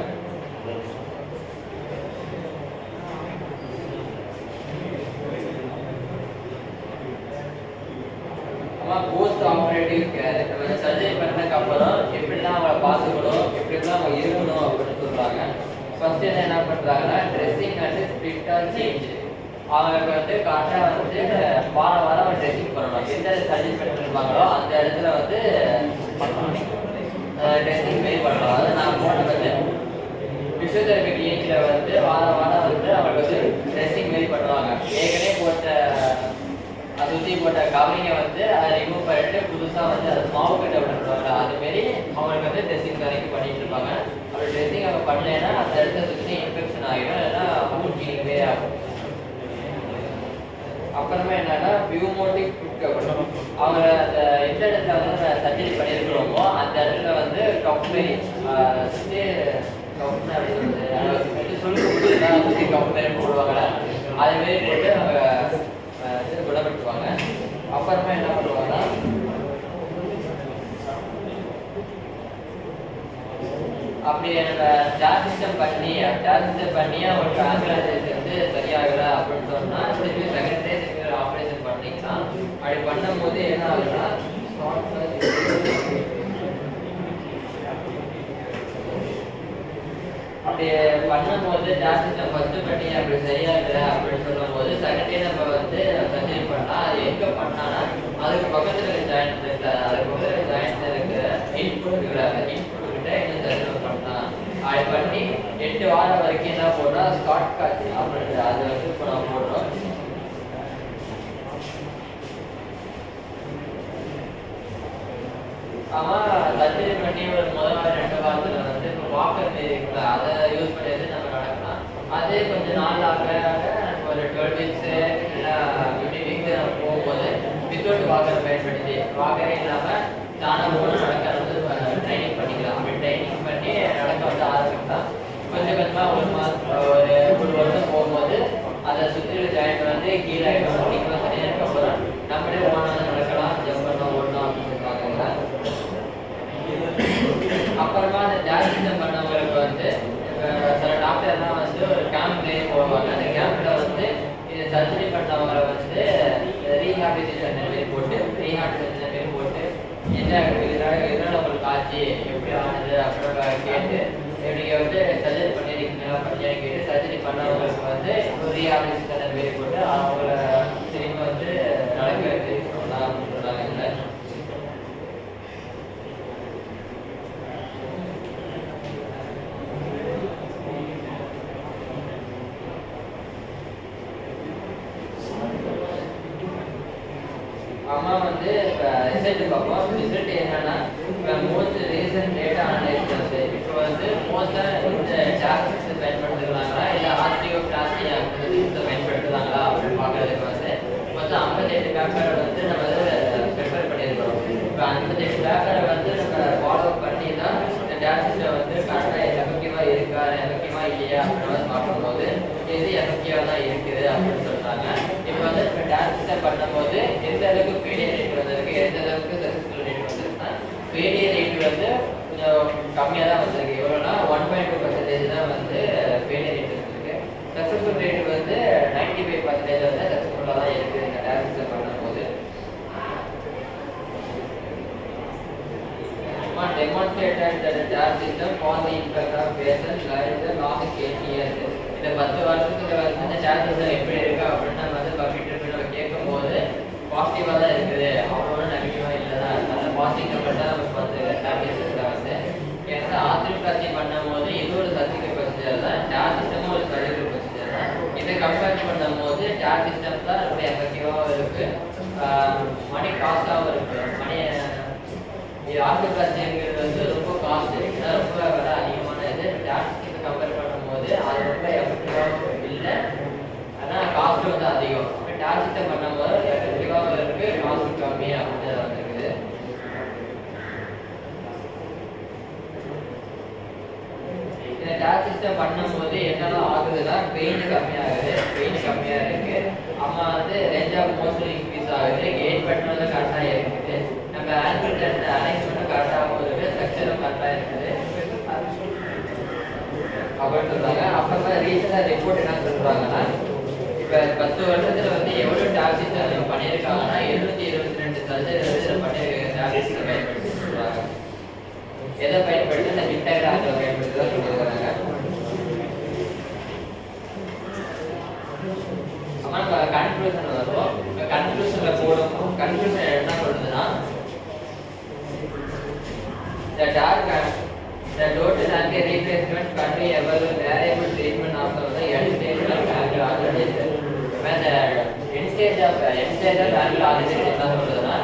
Speaker 1: போஸ்ட் ஆப்ரேட்டிவ் கேர் நம்ம சர்ஜரி பண்ணதுக்கு அப்புறம் எப்படிலாம் அவங்கள பார்த்துக்கணும், எப்படிலாம் அவங்க இருக்கணும் அப்படின்னு சொல்றாங்க. ஃபர்ஸ்ட் என்ன பண்றாங்கன்னா dressing and spit or change. அவங்களுக்கு வந்து கரெக்டாக வந்து வாரம் ட்ரெஸ்ஸிங் பண்ணணும். எந்த சர்ஜரி பண்ணிருப்பாங்களோ அந்த இடத்துல வந்து ட்ரெஸ்ஸிங் மாரி பண்ணணும். அதை நான் போட்டது பிசியோதெரபி கிளினிக்கில் வந்து வாரம் வந்து அவங்களுக்கு வந்து ட்ரெஸ்ஸிங் மாரி பண்ணுவாங்க. ஏற்கனவே போட்ட சுற்றி போட்ட கவரிங்கை வந்து அதை ரிமூவ் பண்ணிட்டு புதுசாக வந்து அது மாவு கட்ட விட்டுருப்பாங்க. அதுமாரி அவங்களுக்கு வந்து ட்ரெஸ்ஸிங் வரைக்கும் பண்ணிட்டு இருப்பாங்க. அப்படி ட்ரெஸ்ஸிங் அவங்க பண்ணலைன்னா அந்த இடத்த சுற்றி இன்ஃபெக்ஷன் ஆகிடும், இல்லைன்னா ஃபுட் கிளீனிங்கே ஆகும். அப்புறமா என்னன்னா பியூமோட்டிக் ஃபுட் கவர். அவங்க அந்த எந்த இடத்துல வந்து சர்ஜரி பண்ணியிருக்கிறோமோ அந்த இடத்துல வந்து கப் மாரி சுற்றி கப்னு அப்படி சொல்லிட்டு சுற்றி கப் மாரி போடுவாங்க. அதுமாரி போட்டு அவங்க குணப்படுத்துவாங்க. அப்புறமா என்ன பண்ணுவாங்கன்னா அப்படி என்னோட டேப் சிஸ்டம் பண்ணி அவங்களுக்கு ஆம்புலன்ஸ் வந்து சரியாகலை அப்படின்னு சொன்னால் திருப்பி செகண்ட் டே திருப்பி ஆப்ரேஷன் பண்ணிக்கலாம். அப்படி பண்ணும்போது என்ன ஆகுதுன்னா அப்படி பண்ணும்போது டேப் சிஸ்டம் ஃபர்ஸ்ட் பண்ணி அப்படி சரியாகலை அப்படின்னு சொல்லும்போது செகண்ட் டே நம்ம வந்து சர்ஜரி பண்ணால் அது எங்கே பண்ணான்னா அதுக்கு பக்கத்தில் இருக்க ஜாயிண்ட் இருக்குல்ல, அதுக்கு பக்கத்தில் ஜாயிண்ட்ல இருக்கிற இன்புட் கிட்ட இன்னும் சர்ஜரி பண்ணலாம். அது பண்ணி 8 வாரம் வரைக்கும் என்ன போடுறோம் ஸ்காட் காட்சி அப்படின்றது அது வந்து இப்போ நம்ம போடுறோம். ஆமாம் சர்ஜரி பண்ணி ஒரு முதல் வாரம் 2 வாரத்தில் வந்து இப்போ வாக்கர் மாரி இருக்குல்ல அதை யூஸ் பண்ணி நம்ம நடக்கலாம். அதே கொஞ்சம் நாள் ஆக ஒரு 12 வீக்ஸ் இல்லை 15 வீக்ஸ் நம்ம போகும்போது வித்தவுட் வாக்கர் பயன்படுத்தி வாக்கரே இல்லாமல் தானாக போன நடக்க வந்து ட்ரைனிங் பண்ணிக்கலாம். அப்படி ட்ரைனிங் பண்ணி நடக்க வந்து ஆரம்பிக்கலாம். கொஞ்சம் கொஞ்சமாக ஒரு வருஷம் போகும்போது அதை சுற்றி ஜாயிண்ட் வந்து கீழே ஆகிடும். நீங்கள் சரியானதுக்கப்புறம் நம்மளே ஓனாக நடக்கலாம், ஜம்ப் பண்ணலாம், ஓடலாம் அப்படின்னு சொல்லுவாங்க. அப்புறமா அந்த ஜாயிண்ட் பண்ணவங்களுக்கு வந்து சில டாக்டர்லாம் வந்து ஒரு கேம்ப் மாரி போடுவாங்க. அந்த கேம்பில் வந்து இது சர்ஜரி பண்ணவங்களை வந்து ரீஹாபிலிட்டேஷன் மாரி போட்டு என்ன இதனால் உங்களுக்கு ஆச்சு எப்படி ஆனது அப்படின்னு கேட்டு நீங்கள் வந்து சர்ஜரி பண்ணியிருக்கீங்களா பண்ணியான்னு கேட்டு சர்ஜரி பண்ணவங்களுக்கு வந்து ரீஹாபிலிட்டேஷன் மாரி போட்டு அவங்கள திரும்ப வந்து நடக்க சொல்லலாம் அப்படின்னு சொல்கிறாங்க. இல்லை அம்மா வந்து இப்போ ரிசல்ட் பார்ப்போம். ரிசல்ட் என்னன்னா இப்போ மோஸ்ட் ரீசன்ட் டேட்டா அனலைஸ் வந்து இப்போ வந்து மோஸ்ட்டாக இந்த ஜாஸ்டிக்ஸ் பயன்படுத்துகிறாங்களா இல்லை ஆஸ்டியோபிளாஸ்டி பயன்படுத்துகிறாங்களா அப்படின்னு பார்க்கறதுக்கு வந்து மொத்தம் 58 பேப்பரை வந்து நம்ம வந்து ப்ரிப்பேர் பண்ணியிருக்கிறோம். இப்போ 58 பேப்பரை வந்து நம்ம ஃபாலோ பண்ணி தான் இந்த ஜாஸ்டிக்ஸை வந்து கரெக்டாக எஃபெக்டிவாக இருக்கா எஃபெக்டிவாக இல்லையா அப்படின்னு பார்க்கும்போது எது எஃபெக்டிவாக தான் இருக்குது அப்படின்னு சொல்கிறாங்க. இப்போ வந்து நம்ம ஜாஸ்டிக்ஸை பண்ணும்போது எந்த அளவுக்கு ஃபெயிலியர் ரேட் வந்திருக்கு, எந்த அளவுக்கு சக்ஸஸ்ஃபுல் ரேட் வந்திருக்குன்னா ஃபெயிலியர் ரேட் வந்து கொஞ்சம் கம்மியாக தான் வந்திருக்கு. எவ்வளோனா 1.2% தான் வந்து ஃபெயிலியர் ரேட் வந்திருக்கு. சக்ஸஸ்ஃபுல் ரேட் வந்து 95% வந்து சக்ஸஸ்ஃபுல்லாக தான் இருக்குது இந்த ஜாஸ்டிக்ஸை பண்ணும்போது. Demonstrated that the TAP system for the impact of patients lives the last 8 years. இந்த 10 வருஷத்துக்கு வந்து இந்த TAP system எப்படி இருக்கு அப்படின்னு நம்ம வந்து கம்ப்யூட்டர் நம்ம கேட்கும்போது பாசிட்டிவாக தான் இருக்குது, அவ்வளோ நெகட்டிவாக இல்லை தான். நல்ல பாசிட்டிவ் நம்பர் தான் நமக்கு வந்து TAP system வந்து. ஏன்னா ஆர்த்தியோபிளாஸ்டி பண்ணும்போது இது ஒரு சர்ஜிக்கல் ப்ரொசீஜர் தான், TAP system ஒரு சர்ஜிக்கல் ப்ரொசீஜர் தான். இதை கம்பேர் பண்ணும்போது TAP சிஸ்டம் தான் ரொம்ப எஃபெக்டிவாகவும் இருக்கு, மணி காஸ்டாகவும் இருக்கு. மணி இது ஆர்த்தோபிளாஸ்டிங்கிறது வந்து ரொம்ப காஸ்ட், ரொம்ப விலை அதிகமான இது. டேட் சிஸ்டத்தை கம்பேர் பண்ணும்போது அது ரொம்ப எஃபெக்டிவாகவும் இல்லை, ஆனால் காஸ்ட் வந்து அதிகம். டேட் சிஸ்டம் பண்ணும்போது எஃபெக்டிவாகவும் இருக்கு, காஸ்ட் கம்மி அப்படின்னு வந்துருக்குது. இந்த டேட் சிஸ்டம் பண்ணும்போது என்னெல்லாம் ஆகுதுன்னா பெயின் கம்மியாகுது, இருக்கு. அம்மா வந்து ரேஞ்ச் ஆஃப் மோஷன் இன்க்ரீஸ் ஆகுது, கெயின் பட்டன் வந்து கரெக்டாக இருக்குது, நம்ம ஆங்கிள் அரேஞ்ச்மெண்ட்டும் கரெக்டாகவும் இருக்குது, ஸ்ட்ரக்சரும் கரெக்டாக இருக்குது அப்படின்னு சொல்றாங்க. அப்புறமா ரீசெண்டாக ரிப்போர்ட் என்ன சொல்றாங்கன்னா, இப்போ 10 வருஷத்துல வந்து எவ்வளோ டேப் சிஸ்டம் பண்ணியிருக்காங்கன்னா 722 பண்ணியிருக்காங்க. டேப் சிஸ்டம் பயன்படுத்தி சொல்றாங்க. எதை பயன்படுத்தி? இந்த பிக்டோகிராஃபை பயன்படுத்தி தான் சொல்லியிருக்காங்க. நம்ம கன்க்ளூஷன் வரும். கன்க்ளூஷன்ல போடும். கன்க்ளூஷன் என்ன சொல்றதுன்னா, the total angle replacement country ever variable treatment of the end stage of angle alteration. When the end stage of angle alteration என்ன சொல்றதுன்னா,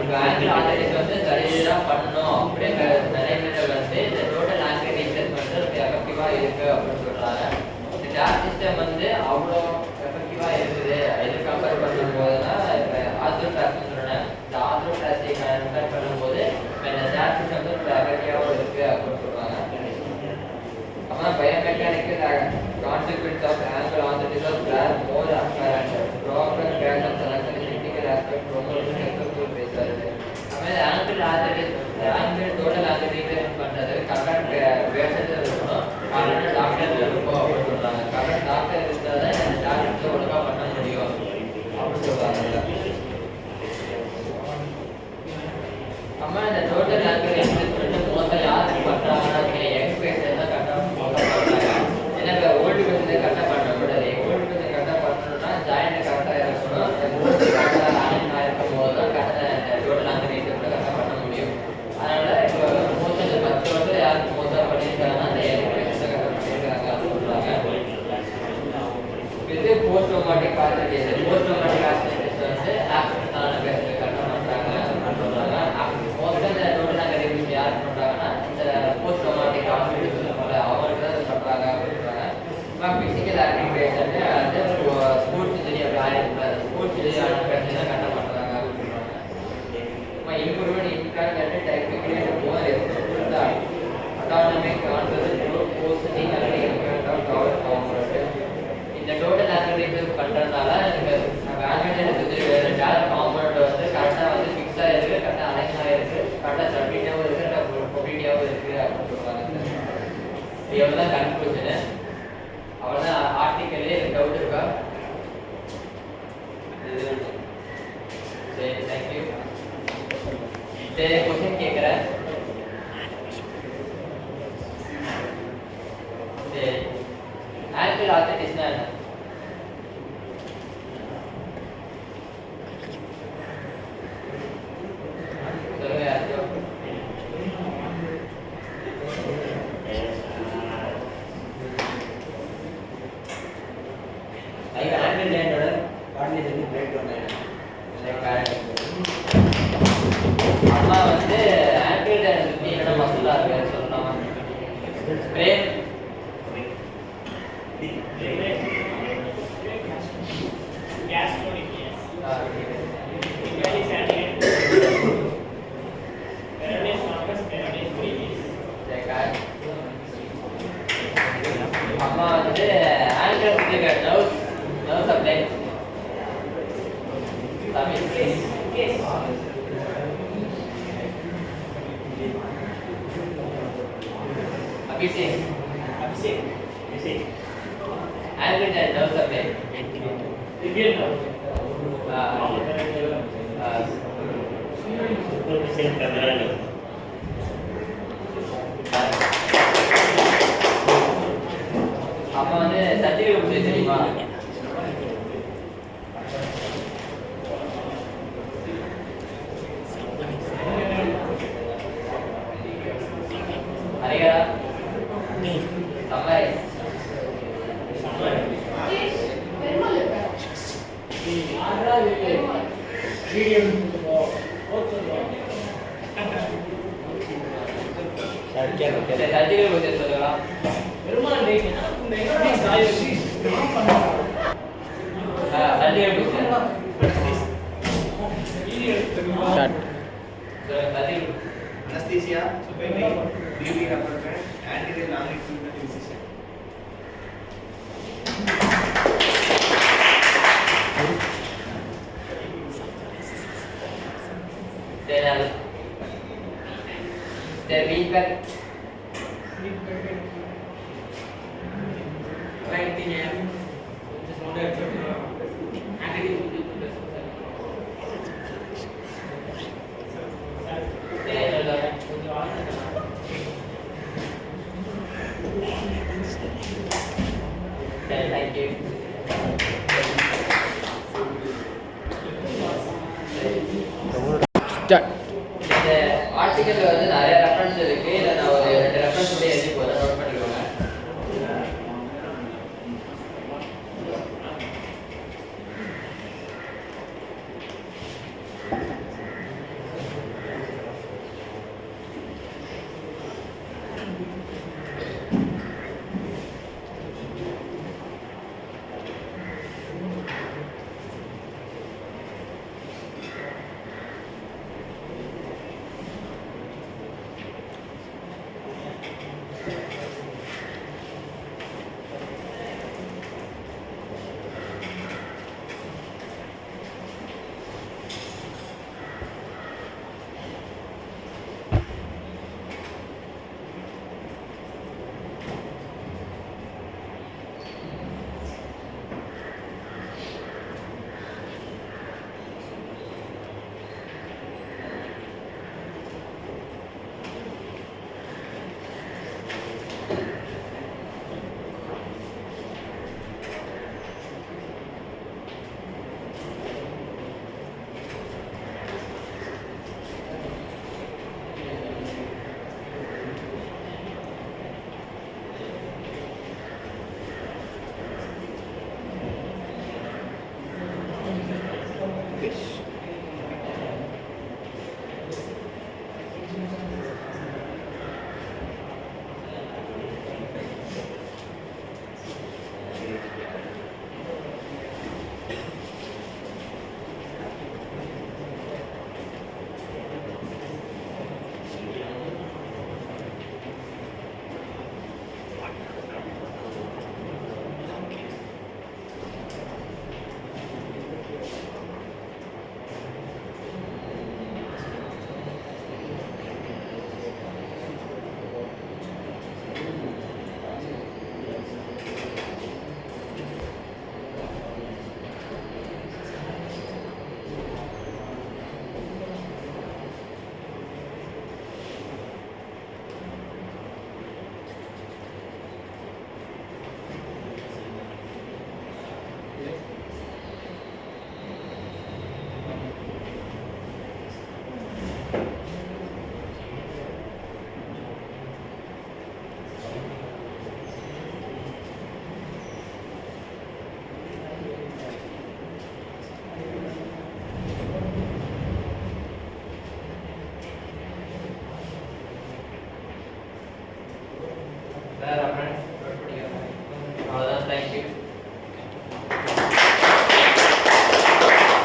Speaker 1: இப்போ angle alteration வந்து சரியா பண்ணணும் அப்படிங்கிற நிலைமையில வந்து இந்த டோட்டல் angle replacement எஃபெக்டிவா இருக்கு அப்படின்னு சொல்றாங்க. இந்த டேப் சிஸ்டம் வந்து அவ்வளோ எஃபெக்டிவா இருக்குது. இது கம்பேர் பண்ணும்போதுனா ஆர்த்தோபிளாஸ்டிக் சொல்றேன், இந்த ஆர்த்தோபிளாஸ்டிக் கம்பேர் பண்ணும்போது இந்த டேப் சிஸ்டம் வந்து எஃபெக்டிவாகவும் இருக்கு அப்படின்னு சொல்றாங்க. அப்புறம் biomechanical concepts of ankle alternatives of class more apparent proper pattern selection technical aspect promotion except பேசுறது. அப்புறம் ஆங்கிள் டோட்டல் ஆங்கிள் ரீப்ளேஸ்மெண்ட் பண்றது கரெக்ட் பேஷண்ட் இருக்கணும், கரெக்ட் டாக்டர் இருக்கும் அப்படின்னு சொல்றாங்க. கரெக்ட் டாக்டர் இருந்தால் தான் அந்த டாக்டர் ஒழுங்கா பண்ண முடியும் அப்படின்னு சொல்றாங்க. அம்மா இந்த டோட்டல் ஆங்கிள் ரீப்ளேஸ்மெண்ட் மோஸ்ட்லி யாருக்கு பண்றாங்கன்னா யங் பேஷண்ட் தான் கரெக்டாக பண்றாங்க. ஏன்னா ஓல்டு பேஷண்ட் கரெக்டாக பண்ண கூடாது. ஓல்டு பேஷண்ட் கரெக்டாக பண்ணணும்னா ஜாயிண்ட் கரெக்டாக இருக்கணும், கரெக்டாக இருக்கும் போது தான் கரெக்டாக டோட்டல் ஆங்கிள் ரீப்ளேஸ்மெண்ட் கரெக்டாக பண்ண முடியும். அதனால இப்போ மோஸ்ட்லி 10 வருஷம் யாருக்கு மோஸ்ட்டாக பண்ணியிருக்காங்கன்னா அந்த யங் பேஷண்ட் கரெக்டாக பண்ணியிருக்காங்க அப்படின்னு சொல்றாங்க. இது போஸ்ட் ட்ரோமாட்டிக் ஆஸ்டிரேஷன். போஸ்ட் ட்ரோமாட்டிக் ஆஸ்டிரேஷன் வந்து ஆக்சிடென்டான பேஷண்ட் கரெக்டாக பண்றாங்க அப்படின்னு சொல்றாங்க. மோஸ்ட்லி இந்த டோட்டல் ஆங்கிள் ரீப்ளேஸ்மெண்ட் யார் பண்றாங்கன்னா இந்த போஸ்ட் ட்ரோமாட்டிக் ஆஸ்டிரேஷன் அவங்களுக்கு தான் பண்றாங்க அப்படின்னு சொல்றாங்க. பிசிக்கல் ஆக்டிவ் பேஷண்ட் வந்து sports engineer sports engineer patient தான் கரெக்டாக பண்றாங்க அப்படின்னு சொல்றாங்க. Improvement in content typically more effective autonomic concept posting and improvement of power component. இந்த டோட்டல் ஆங்கிள் ரீப்ளேஸ் பண்றதுனால நம்ம ஆங்கிள் சுற்றி டேரக்ட் காம்பனன்ட் வந்து கரெக்டாக வந்து ஃபிக்ஸ் ஆயிருக்கு, கரெக்டாக அலைன் ஆயிருக்கு, கரெக்டாக ஸ்டெபிலிட்டியாகவும் இருக்கு, மொபிலிட்டியாகவும் இருக்கு அப்படின்னு சொல்றாங்க. எவ்வளோதான் கன்க்ளூஷனு. அவ்வளோதான் ஆர்டிக்கல்லே. டவுட் இருக்கா? சரி, தேங்க்யூ. சரி, கொஸ்டின் கேட்குறேன். சரி, ஆங்கிள் ஆல்டர்னேஷன்னா என்ன? சொல்லுங்க யாருக்கும். ஆங்கிள் லைனோட
Speaker 3: கார்டினேஷன் பிரேக் டவுன் ஆயிடும்.
Speaker 1: அம்மா வந்து ஆங்கிள் லைனை சுற்றி என்னென்ன மசிலா இருக்கு சொல்லலாமா? பிரேக் அம்மா வந்து angle nerves supply Abhishek angle nerve supply அப்ப வந்து சர்ஜரி எப்படி தெரியுமா? ஹரிகரா சம்மரை சரி, சர்ஜிக்கல் ப்ரொசீஜர் சொல்லலாம். Surgical procedure.
Speaker 4: Start.
Speaker 1: Surgical
Speaker 3: Anesthesia, breathing apparatus, anterior longitudinal incision.
Speaker 1: Then reach back. Thank you.
Speaker 4: Start.
Speaker 1: இந்த ஆர்டிக்கல்ல வந்து நிறைய